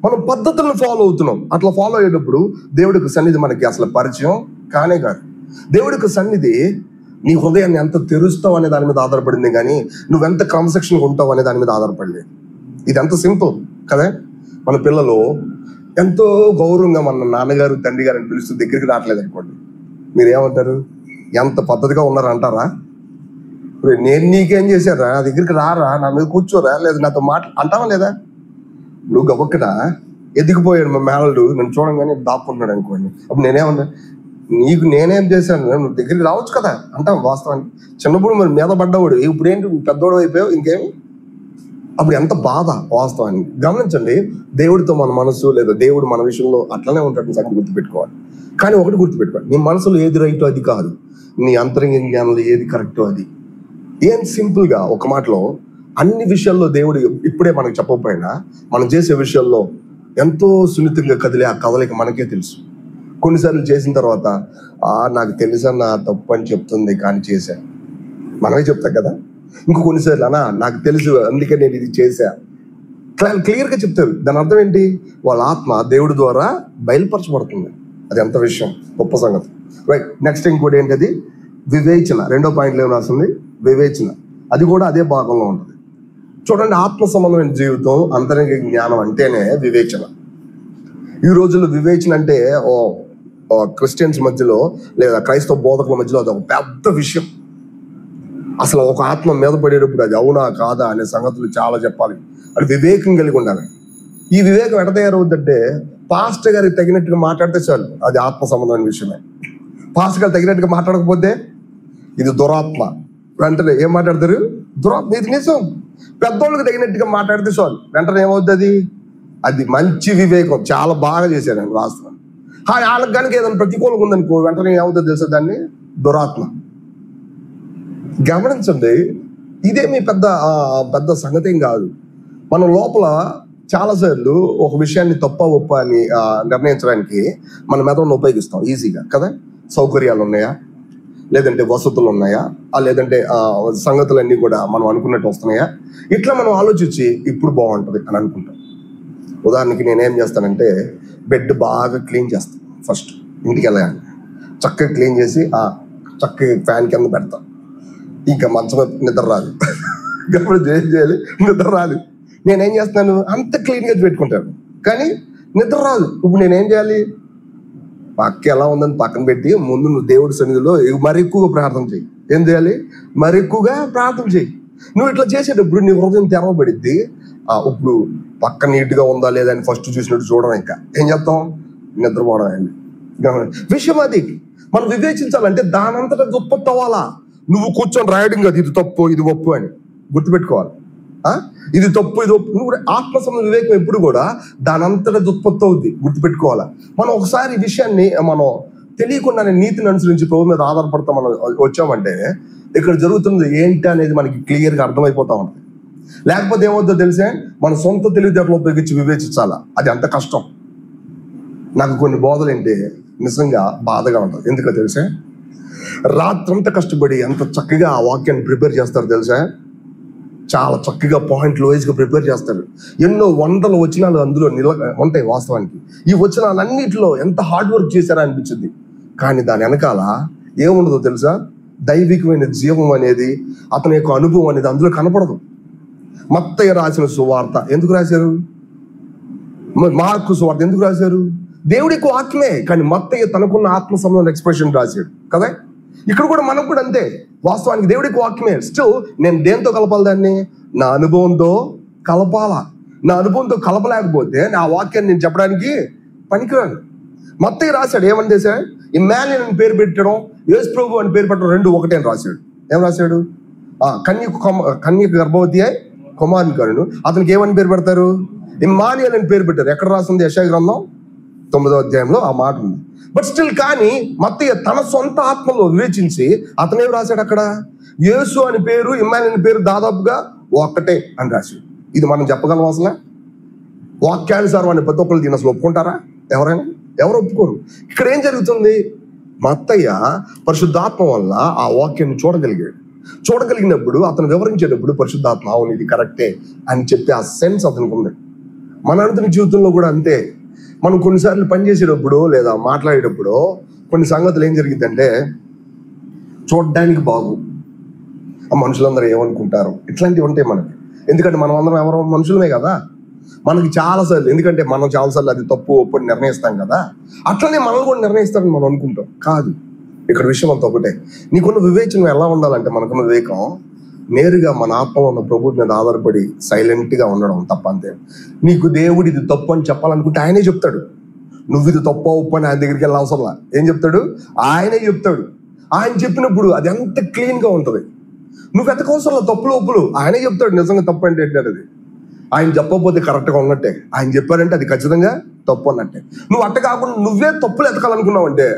మనం పద్ధతులను ఫాలో అవుతున్నాం. అట్లా ఫాలో అయ్యేటప్పుడు దేవుడికి సన్నిధి మనకి అసలు పరిచయం కానే కాదు. దేవుడికి సన్నిధి నీ హృదయాన్ని ఎంత తెరుస్తావు అనే దాని మీద ఆధారపడింది, కానీ నువ్వెంత క్రమశిక్షణగా ఉంటావు అనే దాని మీద ఆధారపడలేదు. ఇది ఎంత సింపుల్ కదా. మన పిల్లలు ఎంతో గౌరవంగా మన నాన్నగారు తండ్రి గారు అని పిలుస్తూ దగ్గరికి రావట్లేదు అనుకోండి, మీరేమంటారు? ఎంత పద్ధతిగా ఉన్నారు అంటారా? నేను నీకేం చేశారా, నా దగ్గరికి రారా, నా మీద కూర్చోరా, లేదా నాతో అంటావా లేదా? నువ్వు గబక్కన ఎదిగిపోయాడు మా మేనల్డు, నన్ను చూడంగానే దాక్కుంటున్నాడు అనుకోండి, అప్పుడు నేనేమన్నా నీకు నేనేం చేశాను, నువ్వు దగ్గరికి రావచ్చు కదా అంటాం. వాస్తవానికి చిన్నప్పుడు మరి మీద పడ్డవాడు, ఇప్పుడు ఏంటి పెద్దవాడు అయిపోయావు, ఇంకేమి? అప్పుడు ఎంత బాధ వాస్తవానికి. గమనించండి, దేవుడితో మన మనసు లేదా దేవుడు మన విషయంలో అట్లనే ఉంటాడని సంగతి గుర్తుపెట్టుకోవాలి. కానీ ఒకటి గుర్తుపెట్టుకోవాలి, నీ మనసులో ఏది రైటో అది కాదు, నీ అంతరంగ జ్ఞానంలో ఏది కరెక్టో అది. ఏం సింపుల్గా ఒక మాటలో అన్ని విషయాల్లో దేవుడు ఇప్పుడే మనకు చెప్పకపోయినా మనం చేసే విషయాల్లో ఎంతో సున్నితంగా కదిలే ఆ కదలిక మనకే తెలుసు. కొన్నిసార్లు చేసిన తర్వాత నాకు తెలుసన్న తప్పు అని చెప్తుంది కానీ చేశా, మనమే చెప్తాం కదా. ఇంకో కొన్నిసార్లు నాకు తెలుసు అందుకే నేను ఇది చేశా, క్లియర్గా చెప్తారు. దాని అర్థం ఏంటి? వాళ్ళ ఆత్మ దేవుడి ద్వారా బయలుపరచబడుతుంది. అది ఎంత విషయం, గొప్ప సంగతి. రైట్, నెక్స్ట్ ఇంకోటి ఏంటది? వివేచన. 2వ పాయింట్లో ఏం రాస్తుంది? వివేచన. అది కూడా అదే భాగంలో ఉంటుంది. చూడండి, ఆత్మ సంబంధమైన జీవితం, అంతరంగ జ్ఞానం అంటేనే వివేచన. ఈ రోజుల్లో వివేచన అంటే క్రిస్టియన్స్ మధ్యలో లేదా క్రైస్తవ బోధకుల మధ్యలో అది ఒక పెద్ద విషయం. అసలు ఒక ఆత్మ మీద పడేటప్పుడు అది అవునా కాదా అనే సంగతులు చాలా చెప్పాలి. అది వివేకం కలిగి ఉండాలి. ఈ వివేకం ఎట తయారవుద్దంటే, పాస్టర్ గారికి తగినట్టుగా మాట్లాడితే చాలు, అది ఆత్మ సంబంధమైన విషయమే. పాస్టర్ గారు తగినట్టుగా మాట్లాడకపోతే ఇది దురాత్మ. వెంటనే ఏం మాట్లాడతారు? దురాత్మ. ఇది నిజం. పెద్దోళ్ళకి తగినట్టుగా మాట్లాడితే చాలు, వెంటనే ఏమవుతుంది? అది మంచి వివేకం, చాలా బాగా చేశారు అని రాస్తున్నాను. వాళ్ళకి కనుక ఏదైనా ప్రతికూలంగా ఉందనుకో, వెంటనే ఏమవుతుంది తెలుసా? దాన్ని దురాత్మ. గమనించండి, ఇదేమి పెద్ద సంగతి ఏం కాదు. మన లోపల చాలాసార్లు ఒక విషయాన్ని తప్ప ఒప్ప అని నిర్ణయించడానికి మన మెదడును ఉపయోగిస్తాం ఈజీగా కదా. సౌకర్యాలు ఉన్నాయా, లేదంటే వసతులు ఉన్నాయా, లేదంటే సంగతులన్నీ కూడా మనం అనుకున్నట్టు వస్తున్నాయా, ఇట్లా మనం ఆలోచించి ఇప్పుడు బాగుంటుంది అని అనుకుంటాం. ఉదాహరణకి నేనేం చేస్తానంటే, బెడ్ బాగా క్లీన్ చేస్తాను. ఫస్ట్ ఇంటికి వెళ్ళగానే చక్కగా క్లీన్ చేసి చక్కగా ఫ్యాన్ కింద పెడతాను. ఇంకా మంచం నిద్ర రాదు. కాబట్టి ఏం చేయాలి? నిద్ర రాదు. నేనేం చేస్తాను? అంత క్లీన్గా పెట్టుకుంటాను, కానీ నిద్ర రాదు. ఇప్పుడు నేనేం చేయాలి? పక్క ఎలా ఉందని పక్కన పెట్టి ముందు నువ్వు దేవుడి సన్నిధిలో మరి ఎక్కువగా ప్రార్థన చేయి. ఏం చేయాలి? మరి ఎక్కువగా ప్రార్థన చేయి. నువ్వు ఇట్లా చేసేటప్పుడు నీ హృదయం తెరవబడిద్ది. ఇప్పుడు పక్క నీట్గా ఉందా లేదా అని ఫస్ట్ చూసినట్టు చూడడం, ఇంకా ఏం చేస్తాం? నిద్రపోవడం అండి. విషయం అది. మనం వివేచించాలంటే దానంతటా ఉత్పత్తి అవ్వాలా. నువ్వు కూర్చొని రాయడం కాదు, ఇది తప్పు ఇది ఒప్పు అని గుర్తుపెట్టుకోవాలి. ఇది తప్పు ఇది ఒప్పు. నువ్వు కూడా ఆత్మ సంబంధ వివేకం ఎప్పుడు కూడా దానంతటా ఉత్పత్తి అవుద్ది, గుర్తుపెట్టుకోవాలా. మనం ఒకసారి ఈ విషయాన్ని మనం తెలియకుండా నీతిని అనుసరించి ప్రభు మీద ఆధారపడతా మనం వచ్చామంటే ఇక్కడ జరుగుతుంది ఏంటి అనేది మనకి క్లియర్గా అర్థమైపోతా ఉంటుంది. లేకపోతే ఏమవుతుందో తెలిసే, మన సొంత తెలివితేటలు ఉపయోగించి వివేచించాలా, అది అంత కష్టం. నాకు కొన్ని బోధలు ఏంటి నిజంగా బాధగా ఉంటుంది. ఎందుకో తెలిసే, రాత్రంతా కష్టపడి ఎంత చక్కగా ఆ వాక్యాన్ని ప్రిపేర్ చేస్తారు తెలుసా. చాలా చక్కగా పాయింట్లు వైజ్గా ప్రిపేర్ చేస్తారు. ఎన్నో వందల వచనాలు అందులో ఉంటాయి. వాస్తవానికి ఈ వచనాలన్నిటిలో ఎంత హార్డ్ వర్క్ చేశారా అనిపించింది. కానీ దాని వెనకాల ఏముండదో తెలుసా, దైవికమైన జీవం అనేది, అతని యొక్క అనుభవం అనేది అందులో కనపడదు. మత్తయి రాసిన సువార్త ఎందుకు రాశారు, మార్కు సువార్త ఎందుకు రాశారు? దేవుడికి వాక్యమే, కానీ మత్తయి తనకున్న ఆత్మ సంబంధం ఎక్స్ప్రెషన్ రాశాడు కదా. ఇక్కడ కూడా మనకు కూడా అంతే. వాస్తవానికి దేవుడికి వాక్యమే. స్టిల్ నేను దేంతో కలపాలి దాన్ని? నా అనుభవంతో కలపాలా. నా అనుభవంతో కలపలేకపోతే నా వాక్యాన్ని నేను చెప్పడానికి పనికిరాను. మత్తయి రాశాడు, ఏమని చేశాడు? ఇమ్మాన్యుయేల్ అని పేరు పెట్టడం, యేసు ప్రభు అని పేరు పెట్టడం రెండు ఒకటే అని రాశాడు. ఏం రాశాడు? కన్యక గర్భవతి అయి కుమారుని కనును, అతనికి ఏమని పేరు పెడతారు? ఇమ్మాన్యుయేల్ అని పేరు పెట్టారు. ఎక్కడ రాస్తుంది? యెషయా గ్రంథం 9వ అధ్యాయంలో ఆ మాట ఉంది. బట్ స్టిల్ కానీ మత్తయి తన సొంత ఆత్మలో వివేచించి అతను ఏం రాశాడు అక్కడ? యేసు అని పేరు, ఇమ్మాన్యుయేల్ అని పేరు దాదాపుగా ఒక్కటే అని రాశాడు. ఇది మనం చెప్పగలం అసలు? వాక్యానుసారం అని ప్రతి ఒక్కరు దీన్ని అసలు ఒప్పుకుంటారా? ఎవరైనా? ఎవరు ఒప్పుకోరు. ఇక్కడ ఏం జరుగుతుంది? మత్తయ్య పరిశుద్ధాత్మ వల్ల ఆ వాక్యాన్ని చూడగలిగినప్పుడు అతను వివరించేటప్పుడు పరిశుద్ధాత్మ అవును ఇది కరెక్టే అని చెప్పి ఆ సెన్స్ అతనికి ఉంది. మన అంతని జీవితంలో కూడా అంతే. మనం కొన్నిసార్లు పనిచేసేటప్పుడు లేదా మాట్లాడేటప్పుడు కొన్ని సంగతులు ఏం జరిగిందంటే, చూడడానికి బాగు, ఆ మనుషులందరూ ఏమనుకుంటారు, ఇట్లాంటివి ఉంటాయి మనకి. ఎందుకంటే మనం అందరం ఎవరో మనుషులమే కదా. మనకి చాలాసార్లు, ఎందుకంటే మనం చాలాసార్లు అది తప్పు ఒప్పుడు నిర్ణయిస్తాం కదా, అట్లనే మనల్ని కూడా నిర్ణయిస్తారని మనం అనుకుంటాం. కాదు, ఇక్కడ విషయం అంతా ఒకటే. నీకున్న వివేచన ఎలా ఉండాలంటే, మనకున్న వివేకం నేరుగా మన ఆత్మ ఉన్న ప్రభువు మీద ఆధారపడి సైలెంట్గా ఉండడం తప్ప. అంతే. నీకు దేవుడు ఇది తప్పు అని చెప్పాలనుకుంటే ఆయనే చెప్తాడు. నువ్వు ఇది తప్ప ఉప్పు అని ఆయన దగ్గరికి వెళ్ళిన అవసరంలా. ఏం చెప్తాడు? ఆయనే చెప్తాడు. ఆయన చెప్పినప్పుడు అది ఎంత క్లీన్గా ఉంటుంది. నువ్వు వెతకవసరంలో తప్పులు ఒప్పులు ఆయనే చెప్తాడు. నిజంగా తప్పు అంటే ఏంటంటే అది ఆయన చెప్పకపోతే కరెక్ట్గా ఉన్నట్టే, ఆయన చెప్పారంటే అది ఖచ్చితంగా తప్పు అన్నట్టే. నువ్వు అట్ట కాకుండా నువ్వే తప్పులు ఎతకాలనుకున్నావు అంటే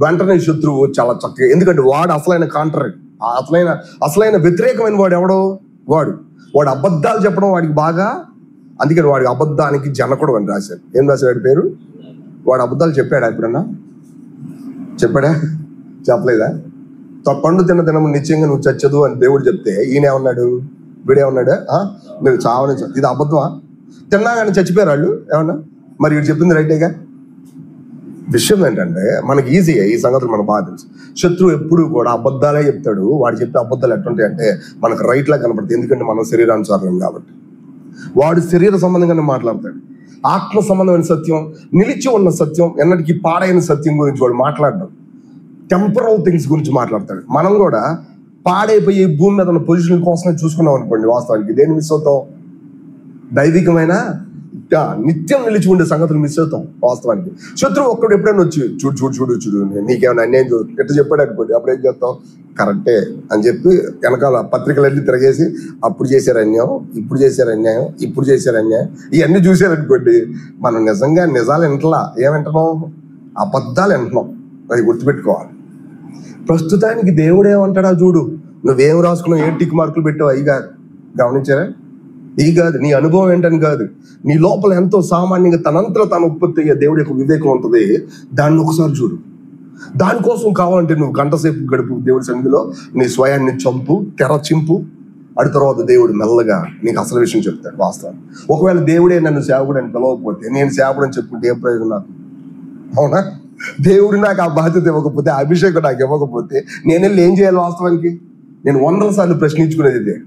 వెంటనే శత్రువు చాలా చక్కగా, ఎందుకంటే వాడు అసలైన కాంట్రరీ, అసలైన వ్యతిరేకమైన వాడు ఎవడో వాడు అబద్ధాలు చెప్పడం వాడికి బాగా. అందుకని వాడి అబద్ధానికి జనకుడు అని రాశాడు. ఏం రాశాడు పేరు? వాడు అబద్ధాలు చెప్పాడా? ఎప్పుడన్నా చెప్పాడా? చెప్పలేదా? పండు తిన్న దినము నిశ్చయంగా నువ్వు చచ్చదు అని దేవుడు చెప్తే ఈయన ఏమన్నాడు? వీడేమన్నాడు? మీరు చావని, ఇది అబద్ధమా? తిన్నా కానీ చచ్చిపోయారు వాళ్ళు ఏమన్నా? మరి వీడు చెప్పింది రైటేగా. విషయం ఏంటంటే మనకి ఈజీగా ఈ సంగతులు మనకు బాగా తెలుసు. శత్రువు ఎప్పుడు కూడా అబద్ధాలే చెప్తాడు. వాడు చెప్పే అబద్ధాలు ఎట్లుంటాయి అంటే మనకు రైట్లా కనపడుతుంది. ఎందుకంటే మనం శరీరానుసారం కాబట్టి. వాడు శరీర సంబంధంగానే మాట్లాడతాడు. ఆత్మ సంబంధమైన సత్యం, నిలిచి ఉన్న సత్యం, ఎన్నటికీ పాడైన సత్యం గురించి వాడు మాట్లాడడం. టెంపరల్ థింగ్స్ గురించి మాట్లాడతాడు. మనం కూడా పాడైపోయి భూమి మీద ఉన్న పొజిషన్ కోసమే చూసుకున్నాం అనుకోండి. వాస్తవానికి దేన్ని మిస్ అవుతాం? దైవికమైన నిత్యం నిలిచి ఉండే సంగతులు మిస్ అవుతాం. వాస్తవానికి శత్రువు ఒక్కడు ఎప్పుడైనా వచ్చి చూడు నీకేమైనా అన్యాయం ఎట్లా చెప్పాడు అనుకోండి, అప్పుడు ఏం చేస్తాం? కరెక్టే అని చెప్పి వెనకాల పత్రికలన్నీ తిరగేసి అప్పుడు చేశారు అన్యాయం, ఇప్పుడు చేశారు అన్యాయం, ఇప్పుడు చేశారు అన్యాయం, ఇవన్నీ చూశారనుకోండి, మనం నిజంగా నిజాలు వింటలా, ఏమంటున్నాం? అబద్ధాలు వింటున్నాం. అది గుర్తుపెట్టుకోవాలి. ప్రస్తుతానికి దేవుడు ఏమంటాడా చూడు, నువ్వేం రాసుకున్నావు, ఏం టిక్ మార్కులు పెట్టావు, అవి కాదు. గమనించారా? ఇది కాదు. నీ అనుభవం ఏంటని కాదు, నీ లోపల ఎంతో సామాన్యంగా తనంతలో తాను ఉత్పత్తి అయ్యే దేవుడి యొక్క వివేకం ఉంటుంది. దాన్ని ఒకసారి చూడు. దానికోసం కావాలంటే నువ్వు గంట సేపు గడుపు దేవుడి సన్నిధిలో, నీ స్వయాన్ని చంపు, తెర చింపు. అడి తర్వాత దేవుడు మెల్లగా నీకు అసలు విషయం చెప్తాడు. వాస్తవం. ఒకవేళ దేవుడే నన్ను సేవకుడు అని పిలవకపోతే, నేను సేవకుడు అని చెప్పుకుంటే ఏం ప్రయోజనం నాకు? అవునా? దేవుడు నాకు ఆ బాధ్యత ఇవ్వకపోతే, ఆ అభిషేకం నాకు ఇవ్వకపోతే నేను వెళ్ళి ఏం చేయాలి? వాస్తవానికి నేను 100 సార్లు ప్రశ్నించుకునేది ఇదే.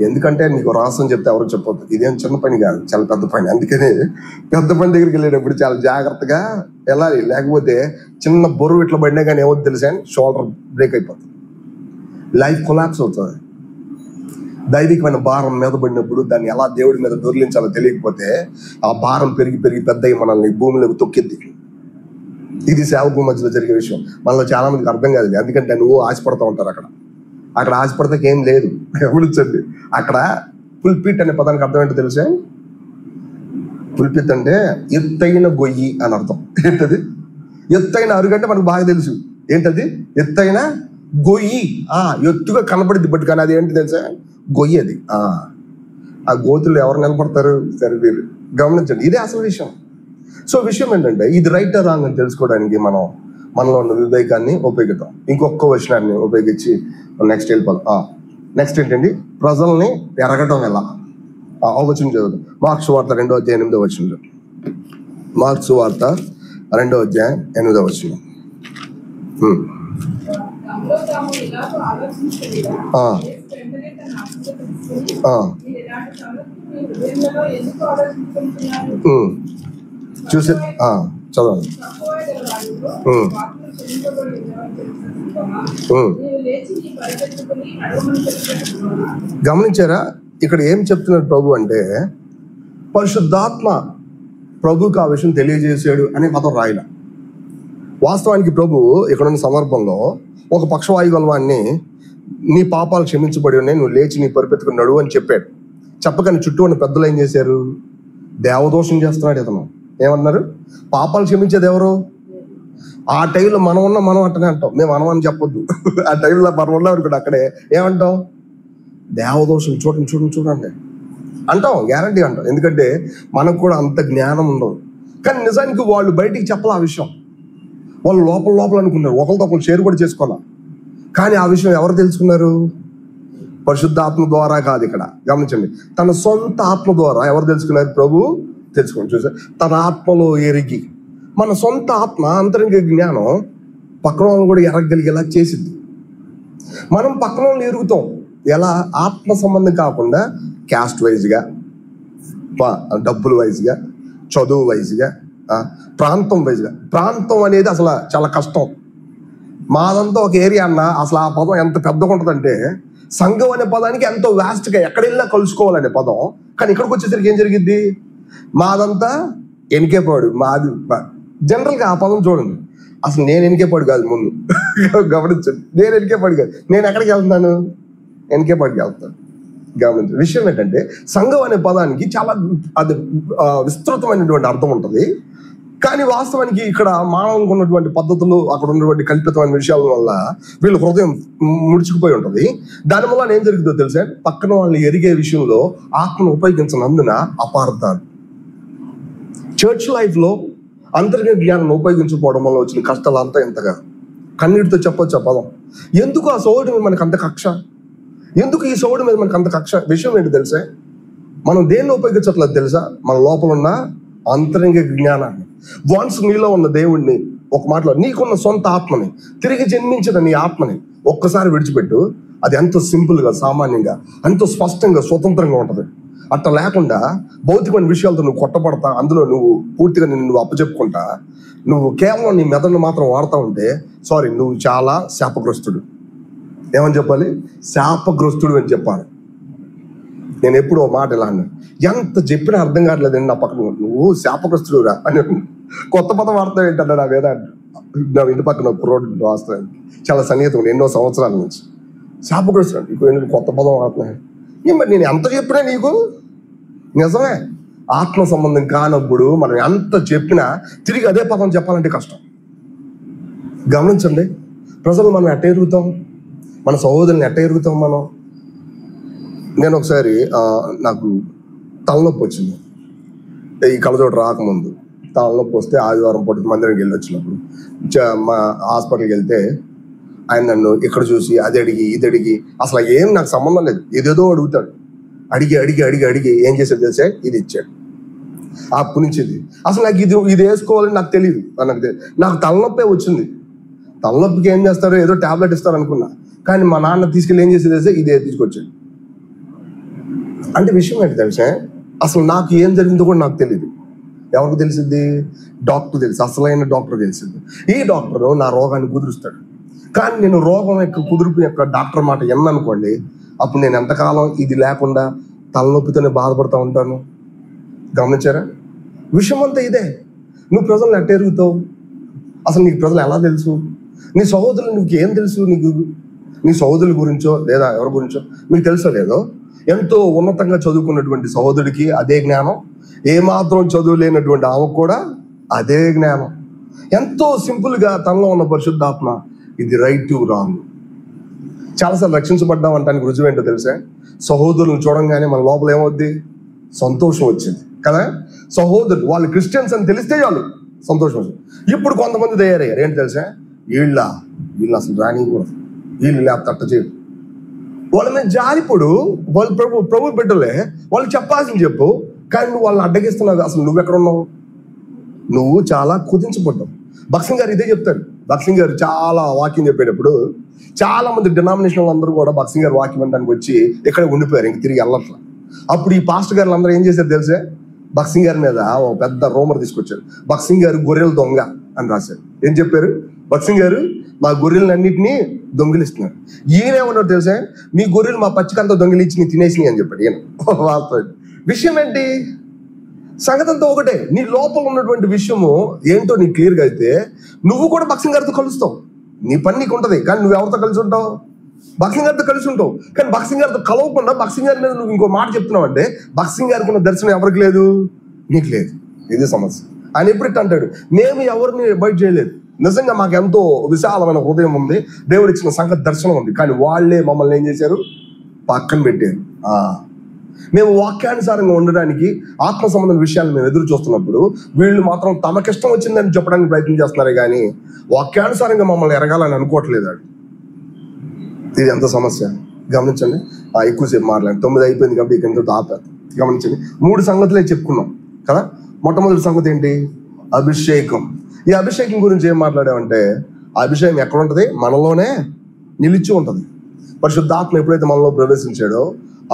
ఎందుకంటే నీకు రహస్యం చెప్తే ఎవరు చెప్పొద్దు. ఇదేం చిన్న పని కాదు, చాలా పెద్ద పని. అందుకని పెద్ద పని దగ్గరికి వెళ్ళేటప్పుడు చాలా జాగ్రత్తగా వెళ్ళాలి. లేకపోతే చిన్న బరువు ఇట్లా పడినా కానీ ఏమో తెలుసా, షోల్డర్ బ్రేక్ అయిపోతుంది, లైఫ్ కొలాప్స్ అవుతుంది. దైవికమైన భారం మీద పడినప్పుడు దాన్ని ఎలా దేవుడి మీద దొరిలించాలో తెలియకపోతే ఆ భారం పెరిగి పెద్ద మనల్ని భూమిలోకి తొక్కిద్ది. ఇది సేవకు మధ్యలో జరిగే విషయం. మనలో చాలా మందికి అర్థం కాదు. ఎందుకంటే నువ్వు ఆశపడతా ఉంటారు. అక్కడ ఆశపడితే ఏం లేదు. గమనించండి, అక్కడ పుల్పిట్ అనే పదానికి అర్థం ఏంటో తెలుసా? పుల్పిట్ అంటే ఎత్తైన గొయ్యి అని అర్థం. ఏంటది? ఎత్తైన అరుగంటే మనకు బాగా తెలుసు. ఏంటది? ఎత్తైన గొయ్యి. ఎత్తుగా కనపడింది, బట్ కానీ అది ఏంటి తెలుసా? గొయ్యి. అది ఆ గోతులు ఎవరు నిలబడతారు? సరే, మీరు గమనించండి, ఇదే అసలు విషయం. సో విషయం ఏంటంటే, ఇది రైట్ రాంగ్ అని తెలుసుకోవడానికి మనలో ఉన్న వివేకాన్ని ఉపయోగిద్దాం. ఇంకొక వచనాన్ని ఉపయోగించి నెక్స్ట్ వెళ్ళిపోదాం. నెక్స్ట్ ఏంటండి? ప్రజల్ని ఎరగటం ఎలా? వచనం చదువుతాం. మార్క్స్ వార్త 2వ అధ్యాయం 8వ వచనంలో. మార్క్స్ వార్త 2వ అధ్యాయం 8వ వచనం. చూసి చదవండి. గమనించారా? ఇక్కడ ఏం చెప్తున్నాడు ప్రభు అంటే, పరిశుద్ధాత్మ ప్రభుకి ఆ విషయం తెలియజేశాడు అనే పదం రాయల. వాస్తవానికి ప్రభు ఇక్కడున్న సందర్భంలో ఒక పక్షవాయుగలవాన్ని, నీ పాపాలు క్షమించబడి ఉన్నాయి, నువ్వు లేచి నీ పరిపెత్తుకుని నడువు అని చెప్పాడు. చెప్పకని చుట్టూ ఉన్న పెద్దలు ఏం చేశారు? దేవదోషం చేస్తున్నాడు ఇతను. ఏమన్నారు? పాపాలు క్షమించేది ఎవరు? ఆ టైంలో మనం అట్టనే అంటాం. మేము అని చెప్పొద్దు. ఆ టైంలో మనం ఉన్నాం కూడా అక్కడే ఏమంటాం? దేవదోషం చూడండి అంటాం, గ్యారంటీ అంటాం. ఎందుకంటే మనకు కూడా అంత జ్ఞానం ఉండదు. కానీ నిజానికి వాళ్ళు బయటికి చెప్పాలి ఆ విషయం. వాళ్ళు లోపల అనుకున్నారు, ఒకరితో ఒకరు షేర్ కూడా చేసుకోవాలి. కానీ ఆ విషయం ఎవరు తెలుసుకున్నారు? పరిశుద్ధాత్మ ద్వారా కాదు. ఇక్కడ గమనించండి, తన సొంత ఆత్మ ద్వారా ఎవరు తెలుసుకున్నారు? ప్రభు తెలుసుకోండి. చూసారు, తన ఆత్మలో ఎరిగి. మన సొంత ఆత్మ అంతరంగ జ్ఞానం పక్కన వాళ్ళని కూడా ఎరగగలిగేలా చేసింది. మనం పక్కన వాళ్ళని ఎరుగుతాం ఎలా? ఆత్మ సంబంధం కాకుండా క్యాస్ట్ వైజ్గా, డబ్బుల వైజ్గా, చదువు వైజ్గా, ప్రాంతం వైజ్గా. ప్రాంతం అనేది అసలు చాలా కష్టం. మాదంతా ఒక ఏరియా అన్న, అసలు ఆ పదం ఎంత పెద్దగా ఉంటుందంటే, సంఘం అనే పదానికి ఎంతో వ్యాస్ట్గా ఎక్కడ వెళ్ళినా కలుసుకోవాలనే పదం. కానీ ఇక్కడికి వచ్చేసరికి ఏం జరిగింది? మాదంతా ఎనికేపాడు. మాది జనరల్గా ఆ పదం చూడండి. అసలు నేను ఎనికేపాడు కాదు, ముందు గమనించండి. నేను ఎనికేపాడు కాదు. నేను ఎక్కడికి వెళ్తున్నాను? ఎనికేపాడికి వెళ్తాను. గమనించండి. విషయం ఏంటంటే, సంఘం అనే పదానికి చాలా అది విస్తృతమైనటువంటి అర్థం ఉంటుంది. కానీ వాస్తవానికి ఇక్కడ మానవునికి ఉన్నటువంటి పద్ధతులు, అక్కడ ఉన్నటువంటి కల్పితమైన విషయాల వల్ల వీళ్ళ హృదయం ముడుచుకుపోయి ఉంటుంది. దానివల్ల ఏం జరుగుతుందో తెలుసా? పక్కన వాళ్ళని ఎరిగే విషయంలో ఆత్మను ఉపయోగించినందున అపార్థాలు. చర్చ్ లైఫ్లో అంతర్గత జ్ఞానాన్ని ఉపయోగించకపోవడం వల్ల వచ్చిన కష్టాలు అంతా ఎంతగా కన్నీటితో చెప్పొచ్చు ఆ పదం. ఎందుకు ఆ సోదరుడి మీద మనకు అంత కక్ష? ఎందుకు ఈ సోదరుడి మీద మనకు అంత కక్ష? విషయం ఏంటి తెలుసా? మనం దేన్ని ఉపయోగించట్లేదు తెలుసా? మన లోపల ఉన్న అంతరంగ జ్ఞానాన్ని. వన్స్ నీలో ఉన్న దేవుణ్ణి, ఒక మాటలో నీకున్న సొంత ఆత్మని, తిరిగి జన్మించిన నీ ఆత్మని ఒక్కసారి విడిచిపెట్టు. అది ఎంతో సింపుల్గా, సామాన్యంగా, ఎంతో స్పష్టంగా, స్వతంత్రంగా ఉంటుంది. అట్లా లేకుండా భౌతికమైన విషయాలతో నువ్వు కొట్టబడతా, అందులో నువ్వు పూర్తిగా నువ్వు అప్పచెప్పుకుంటా, నువ్వు కేవలం నీ మెదడును మాత్రం వాడుతూ ఉంటే, సారీ, నువ్వు చాలా శాపగ్రస్తుడు. ఏమని చెప్పాలి? శాపగ్రస్తుడు అని చెప్పాలి. నేను ఎప్పుడు ఓ మాట ఇలా అన్నాను, ఎంత చెప్పినా అర్థం కావట్లేదండి నా పక్కన, నువ్వు శాపగ్రస్తుడురా అని కొత్త పదం వాడతావు ఏంటన్నా నా మీద. నా ఇంటి పక్కన రోడ్డు రాస్తాను, చాలా సన్నిహితం ఉంది ఎన్నో సంవత్సరాల నుంచి. శాపగ్రస్తుడు ఇంకో కొత్త పదం వాడుతున్నాను. మరి నేను ఎంత చెప్పినా నీకు నిజమే. ఆత్మ సంబంధం కానప్పుడు మనం ఎంత చెప్పినా తిరిగి అదే పదం చెప్పాలంటే కష్టం. గమనించండి, ప్రజలు మనం ఎట్ట ఎరుగుతాం? మన సహోదరుని ఎట్ట ఎరుగుతాం మనం? నేను ఒకసారి నాకు తలనొప్పి వచ్చింది. ఈ కళ్ళజోడు రాకముందు తలనొప్పి వస్తే ఆదివారం పూట మందిరానికి వెళ్ళి వచ్చినప్పుడు మా హాస్పిటల్కి వెళ్తే ఆయన నన్ను ఇక్కడ చూసి అది అడిగి ఇది అడిగి, అసలు ఏం నాకు సంబంధం లేదు, ఏదేదో అడుగుతాడు. అడిగి అడిగి అడిగి అడిగి ఏం చేశాడు తెలిసే? ఇది ఇచ్చాడు. అప్పటి నుంచి అసలు నాకు ఇది వేసుకోవాలని నాకు తెలియదు. నాకు తలనొప్పే వచ్చింది. తలనొప్పికి ఏం చేస్తారో ఏదో టాబ్లెట్ ఇస్తారు అనుకున్నా. కానీ మా నాన్న తీసుకెళ్ళి ఏం చేసేది తెలిసే? ఇదే తీసుకొచ్చాడు. అంటే విషయం ఏంటి తెలిసే? అసలు నాకు ఏం జరిగిందో కూడా నాకు తెలియదు. ఎవరికి తెలిసింది? డాక్టర్ తెలుసు, అసలైన డాక్టర్ తెలిసింది. ఈ డాక్టర్ నా రోగాన్ని కుదురుస్తాడు. కానీ నేను రోగం యొక్క కుదురుపు యొక్క డాక్టర్ మాట ఎన్ననుకోండి, అప్పుడు నేను ఎంతకాలం ఇది లేకుండా తలనొప్పితోనే బాధపడుతూ ఉంటాను. గమనించారా? విషయం అంతా ఇదే. నువ్వు ప్రజలను ఎట్ట ఎరుగుతావు? అసలు నీకు ప్రజలు ఎలా తెలుసు? నీ సహోదరులు నీకు ఏం తెలుసు? నీకు నీ సహోదరుల గురించో లేదా ఎవరి గురించో మీకు తెలుసో లేదో, ఎంతో ఉన్నతంగా చదువుకున్నటువంటి సహోదరుడికి అదే జ్ఞానం, ఏమాత్రం చదువు లేనటువంటి ఆమెకు కూడా అదే జ్ఞానం. ఎంతో సింపుల్గా తనలో ఉన్న పరిశుద్ధాత్మ ఇది రైట్ రాంగ్. చాలాసార్లు రక్షించబడ్డాం అంటానికి రుజువు ఏంటో తెలుసా? సహోదరులను చూడంగానే మన లోపల ఏమవుద్ది? సంతోషం వచ్చింది కదా. సహోదరులు వాళ్ళు క్రిస్టియన్స్ అని తెలిస్తే చాలు సంతోషం వచ్చింది. ఇప్పుడు కొంతమంది తయారయ్యారు, ఏంటి తెలుసా? వీళ్ళు అసలు రానికూడదు, వీళ్ళు లేకపోతే అట్ట చేయరు. వాళ్ళ మీద జాలిపడు. వాళ్ళు ప్రభు బిడ్డలే, వాళ్ళు చెప్పాల్సింది చెప్పు. కానీ నువ్వు వాళ్ళని అడ్డగిస్తున్నావు. అసలు నువ్వెక్కడ ఉన్నావు? నువ్వు చాలా కుదించబడ్డావు. భక్సింగ్ గారు ఇదే చెప్తారు. భక్సింగ్ గారు చాలా వాక్యం చెప్పేటప్పుడు చాలా మంది డినామినేషన్ అందరూ కూడా భక్సింగ్ గారు వాక్యం అనడానికి వచ్చి ఇక్కడ ఉండిపోయారు, ఇంక తిరిగి వెళ్ళట్లా. అప్పుడు ఈ పాస్టర్ గారు అందరూ ఏం చేశారు తెలుసా? భక్సింగ్ గారి మీద ఒక పెద్ద రూమర్ తీసుకొచ్చారు. భక్సింగ్ గారు గొర్రెల దొంగ అని రాశారు. ఏం చెప్పారు? భక్సింగ్ గారు మా గొర్రెలన్నింటినీ దొంగిలిస్తున్నారు. ఈయనేమన్నాడు తెలుసా? మీ గొర్రెలు మా పచ్చికంతా దొంగిలించి నీ తినేసినాయి అని చెప్పాడు ఈయన. విషయం ఏంటి? సంగతి అంతా ఒకటే. నీ లోపల ఉన్నటువంటి విషయము ఏంటో నీకు క్లియర్గా అయితే నువ్వు కూడా భక్సింగ్ గారితో కలుస్తావు. నీ పని నీకు ఉంటుంది, కానీ నువ్వు ఎవరితో కలిసి ఉంటావు? భక్సింగ్ గారితో కలిసి ఉంటావు. కానీ భక్సింగ్ గారితో కలవకుండా భక్సింగ్ గారి మీద నువ్వు ఇంకో మాట చెప్తున్నావు అంటే భక్సింగ్ గారికి ఉన్న దర్శనం ఎవరికి లేదు? నీకు లేదు. ఇది సమస్య. ఆయన ఎప్పుడు అంటాడు, మేము ఎవరిని బయట చేయలేదు, నిజంగా మాకు ఎంతో విశాలమైన హృదయం ఉంది, దేవుడు ఇచ్చిన సంగతి దర్శనం ఉంది, కానీ వాళ్ళే మమ్మల్ని ఏం చేశారు? పక్కన పెట్టారు. మేము వాక్యానుసారంగా ఉండడానికి ఆత్మ సంబంధం విషయాలు మేము ఎదురు చూస్తున్నప్పుడు వీళ్ళు మాత్రం తమకిష్టం వచ్చిందని చెప్పడానికి ప్రయత్నం చేస్తున్నారే కానీ వాక్యానుసారంగా మమ్మల్ని ఎరగాలని అనుకోవట్లేదు. ఇది ఎంత సమస్య గమనించండి. ఎక్కువసేపు మాట్లాడండి, 9 అయిపోయింది కాబట్టి ఇక ఎంతో ఆపారు. గమనించండి, 3 సంగతులే చెప్పుకున్నాం కదా. మొట్టమొదటి సంగతి ఏంటి? అభిషేకం. ఈ అభిషేకం గురించి ఏం మాట్లాడామంటే, అభిషేకం ఎక్కడ ఉంటుంది? మనలోనే నిలిచి ఉంటుంది. పరిశుద్ధాత్మ ఎప్పుడైతే మనలో ప్రవేశించాడో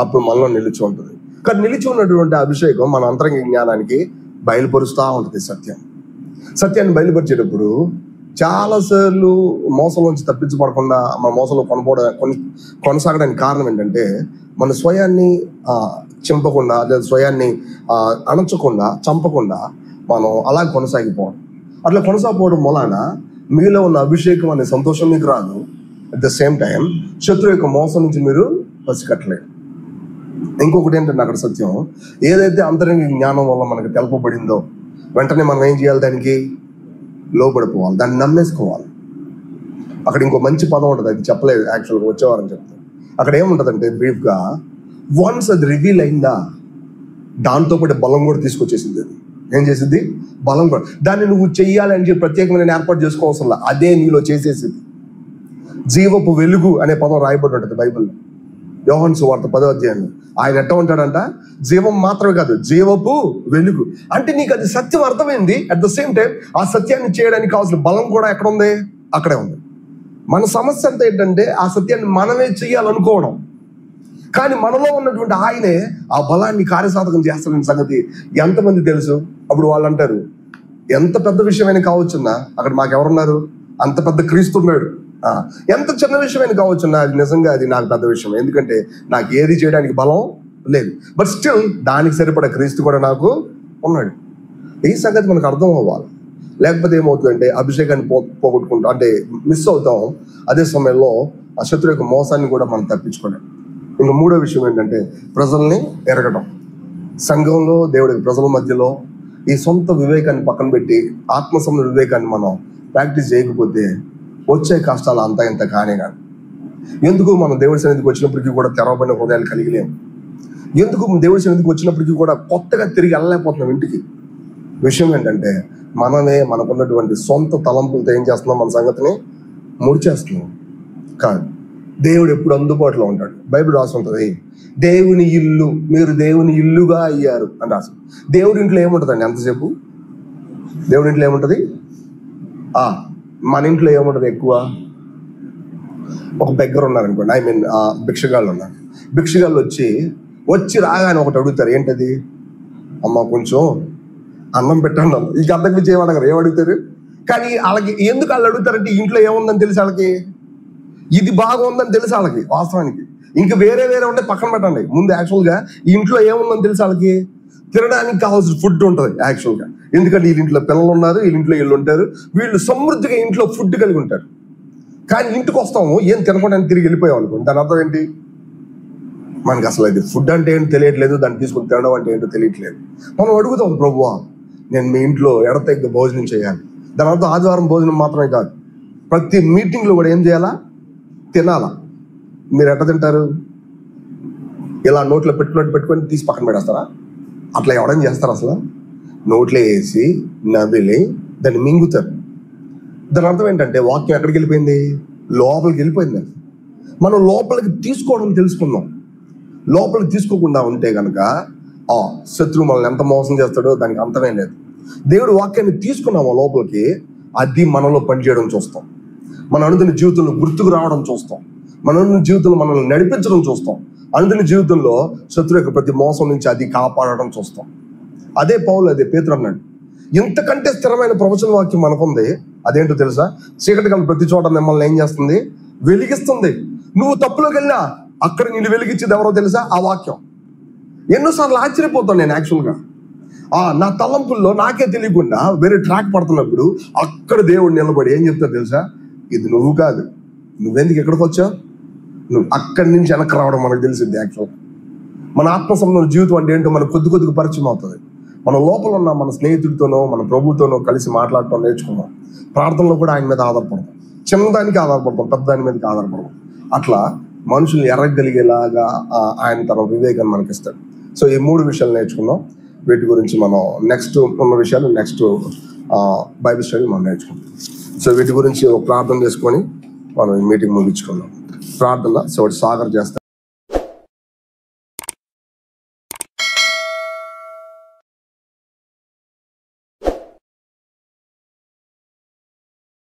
అప్పుడు మనలో నిలిచి ఉంటుంది. కానీ నిలిచి ఉన్నటువంటి అభిషేకం మన అంతరంగ జ్ఞానానికి బయలుపరుస్తూ ఉంటుంది. సత్యాన్ని బయలుపరిచేటప్పుడు చాలాసార్లు మోసంలోంచి తప్పించబడకుండా మన మోసంలో కొనసాగడానికి కారణం ఏంటంటే మన స్వయాన్ని చింపకుండా లేదా స్వయాన్ని అణచకుండా చంపకుండా మనం అలా కొనసాగిపోవడం. అట్లా కొనసాగిపోవడం వలన మీలో ఉన్న అభిషేకం అనే సంతోషం మీకు రాదు. అట్ ద సేమ్ టైం శత్రు యొక్క మోసం నుంచి మీరు పసిగట్టలేరు. ఇంకొకటి ఏంటంటే అక్కడ సత్యం ఏదైతే అంతరంగ జ్ఞానం వల్ల మనకు తెలపబడిందో వెంటనే మనం ఏం చేయాలి? దానికి లోపడిపోవాలి, దాన్ని నమ్మేసుకోవాలి. అక్కడ ఇంకో మంచి పదం ఉంటుంది, అది చెప్పలేదు యాక్చువల్గా, వచ్చేవారని చెప్తాను. అక్కడ ఏముంటుందంటే బ్రీఫ్గా, వన్స్ అది రివీల్ అయిందా దాంతో పాటు బలం కూడా తీసుకొచ్చేసింది. అది ఏం చేసింది? బలం కూడా. దాన్ని నువ్వు చెయ్యాలి అని చెప్పి ప్రత్యేకమైన ఏర్పాటు చేసుకోవాల్సిన అదే నీలో చేసేసింది. జీవపు వెలుగు అనే పదం రాయబడి ఉంటుంది బైబిల్లో, యోహాను సువార్త 10వ అధ్యాయంలో. ఆయన ఎట్లా ఉంటాడంట? జీవం మాత్రమే కాదు, జీవపు వెలుగు. అంటే నీకు అది సత్యం అర్థమైంది. అట్ ద సేమ్ టైం ఆ సత్యాన్ని చేయడానికి కావాల్సిన బలం కూడా ఎక్కడ ఉంది? అక్కడే ఉంది. మన సమస్య అంతా ఏంటంటే ఆ సత్యాన్ని మనమే చెయ్యాలనుకోవడం. కానీ మనలో ఉన్నటువంటి ఆయనే ఆ బలాన్ని కార్యసాధకం చేస్తారనే సంగతి ఎంతమంది తెలుసు? అప్పుడు వాళ్ళు అంటారు, ఎంత పెద్ద విషయమైనా కావచ్చున్నా అక్కడ మాకెవరున్నారు? అంత పెద్ద క్రీస్తు ఉన్నాడు. ఎంత చిన్న విషయమైన కావచ్చున్నా అది నిజంగా అది నాకు పెద్ద విషయం, ఎందుకంటే నాకు ఏది చేయడానికి బలం లేదు. బట్ స్టిల్ దానికి సరిపడా క్రీస్తు కూడా నాకు ఉన్నాడు. ఈ సంగతి మనకు అర్థం అవ్వాలి. లేకపోతే ఏమవుతుందంటే అభిషేకాన్ని పోగొట్టుకుంటాం, అంటే మిస్ అవుతాం. అదే సమయంలో ఆ శత్రు యొక్క మోసాన్ని కూడా మనం తప్పించుకోలేం. ఇంకా 3వ విషయం ఏంటంటే ప్రజల్ని ఎరగడం. సంఘంలో దేవుడి ప్రజల మధ్యలో ఈ సొంత వివేకాన్ని పక్కన పెట్టి ఆత్మ సంబంధ వివేకాన్ని మనం ప్రాక్టీస్ చేయకపోతే వచ్చే కష్టాలు అంతా ఇంత కానే కాదు. ఎందుకు మనం దేవుడి సన్నిధికి వచ్చినప్పటికీ కూడా తెరవబడిన హృదయాలు కలిగిలేము? ఎందుకు దేవుడి సన్నిధికి వచ్చినప్పటికీ కూడా కొత్తగా తిరిగి వెళ్ళలేకపోతున్నాం ఇంటికి? విషయం ఏంటంటే మనమే మనకున్నటువంటి సొంత తలంపులతో ఏం చేస్తున్నాం? మన సంగతిని ముడిచేస్తున్నాం. కాదు, దేవుడు ఎప్పుడు అందుబాటులో ఉంటాడు. బైబిల్ రాసి ఉంటుంది, దేవుని ఇల్లు, మీరు దేవుని ఇల్లుగా అయ్యారు అని రాసి. దేవుడి ఇంట్లో ఏముంటుందండి ఎంతసేపు? దేవుడి ఇంట్లో ఏముంటుంది? మన ఇంట్లో ఏముంటుంది ఎక్కువ? ఒక బెగ్గర్ ఉన్నారనుకోండి, భిక్షగాళ్ళు ఉన్నారు. భిక్షగాళ్ళు వచ్చి రాగానే ఒకటి అడుగుతారు, ఏంటది? అమ్మ కొంచెం అన్నం పెట్టండి. ఇక అంతకు మించి ఏమడగారు, ఏమడుగుతారు? కానీ వాళ్ళకి ఎందుకు వాళ్ళు అడుగుతారంటే ఇంట్లో ఏముందని తెలిసి వాళ్ళకి, ఇది బాగుందని తెలిసి వాళ్ళకి. వాస్తవానికి ఇంకా వేరే ఉంటే పక్కన పెట్టండి, ముందు యాక్చువల్గా ఇంట్లో ఏముందని తెలిసి వాళ్ళకి తినడానికి కావాల్సిన ఫుడ్ ఉంటుంది యాక్చువల్గా. ఎందుకంటే వీళ్ళ ఇంట్లో పిల్లలు ఉన్నారు, వీళ్ళ ఇంట్లో వీళ్ళు ఉంటారు, వీళ్ళు సమృద్ధిగా ఇంట్లో ఫుడ్ కలిగి ఉంటారు. కానీ ఇంటికి వస్తాము ఏం తినకుండా తిరిగి వెళ్ళిపోయాం అనుకోండి, దాని అర్థం ఏంటి? మనకి అసలు అది ఫుడ్ అంటే ఏంటో తెలియట్లేదు, దాన్ని తీసుకొని తినడం అంటే ఏంటో తెలియట్లేదు. మనం అడుగుతాం, ప్రభువా నేను మీ ఇంట్లో ఎడతెగ భోజనం చేయాలి, దాని అర్థం ఆదివారం భోజనం మాత్రమే కాదు, ప్రతి మీటింగ్లో కూడా ఏం చేయాలా? తినాలా. మీరు ఎట్లా తింటారు? ఇలా నోట్లో పెట్టుకొని తీసి పక్కన పెట్టేస్తారా? అట్లా ఎవడైనా చేస్తారు? అసలు నోట్లో వేసి నవ్విలి దాన్ని మింగుతారు. దాని అర్థం ఏంటంటే వాక్యం ఎక్కడికి వెళ్ళిపోయింది? లోపలికి వెళ్ళిపోయింది. మనం లోపలికి తీసుకోవడం తెలుసుకుందాం. లోపలికి తీసుకోకుండా ఉంటే కనుక శత్రువు మనల్ని ఎంత మోసం చేస్తాడో దానికి అంతమే లేదు. దేవుడు వాక్యాన్ని తీసుకున్నామో లోపలికి, అది మనలో పనిచేయడం చూస్తాం. మన అనుదిన జీవితంలో గుర్తుకు రావడం చూస్తాం. మన అనుదిన జీవితంలో మనల్ని నడిపించడం చూస్తాం. అనుదిన జీవితంలో శత్రువు యొక్క ప్రతి మోసం నుంచి అది కాపాడడం చూస్తాం. అదే పౌలు, అదే పేతురు అన్నాడు. ఇంతకంటే స్థిరమైన ప్రవచన వాక్యం మనకుంది. అదేంటో తెలుసా? చీకటి కల ప్రతి చోట మిమ్మల్ని ఏం చేస్తుంది? వెలిగిస్తుంది. నువ్వు తప్పులోకి వెళ్ళినా అక్కడ నేను వెలిగించేది ఎవరో తెలుసా? ఆ వాక్యం. ఎన్నోసార్లు ఆశ్చర్యపోతాను నేను యాక్చువల్గా. నా తలంపుల్లో నాకే తెలియకుండా వేరే ట్రాక్ పడుతున్నప్పుడు అక్కడ దేవుడు నిలబడి ఏం చెప్తాడు తెలుసా? ఇది నువ్వు కాదు, నువ్వెందుకు ఎక్కడికి వచ్చావు, నువ్వు అక్కడి నుంచి వెనక్కి రావడం మనకు తెలిసింది. యాక్చువల్గా మన ఆత్మ సంబంధం జీవితం అంటే ఏంటో మనకు కొద్దిగా పరిచయం అవుతుంది. మన లోపల ఉన్న మన స్నేహితుడితోనో మన ప్రభుతోనో కలిసి మాట్లాడటం నేర్చుకున్నాం. ప్రార్థనలో కూడా ఆయన మీద ఆధారపడతాం. చిన్నదానికి ఆధారపడతాం, పెద్ద దాని మీదకి ఆధారపడతాం. అట్లా మనుషుల్ని ఎరగలిగేలాగా ఆయన తన వివేకాన్ని మనకిస్తాడు. సో ఈ 3 విషయాలు నేర్చుకున్నాం. వీటి గురించి మనం నెక్స్ట్ ఉన్న విషయాలు నెక్స్ట్ బైబిల్ స్టడీ మనం నేర్చుకుంటాం. సో వీటి గురించి ప్రార్థన చేసుకొని మనం ఈ మీటింగ్ ముగించుకుందాం. ప్రార్థన సాగర్ చేస్తాం.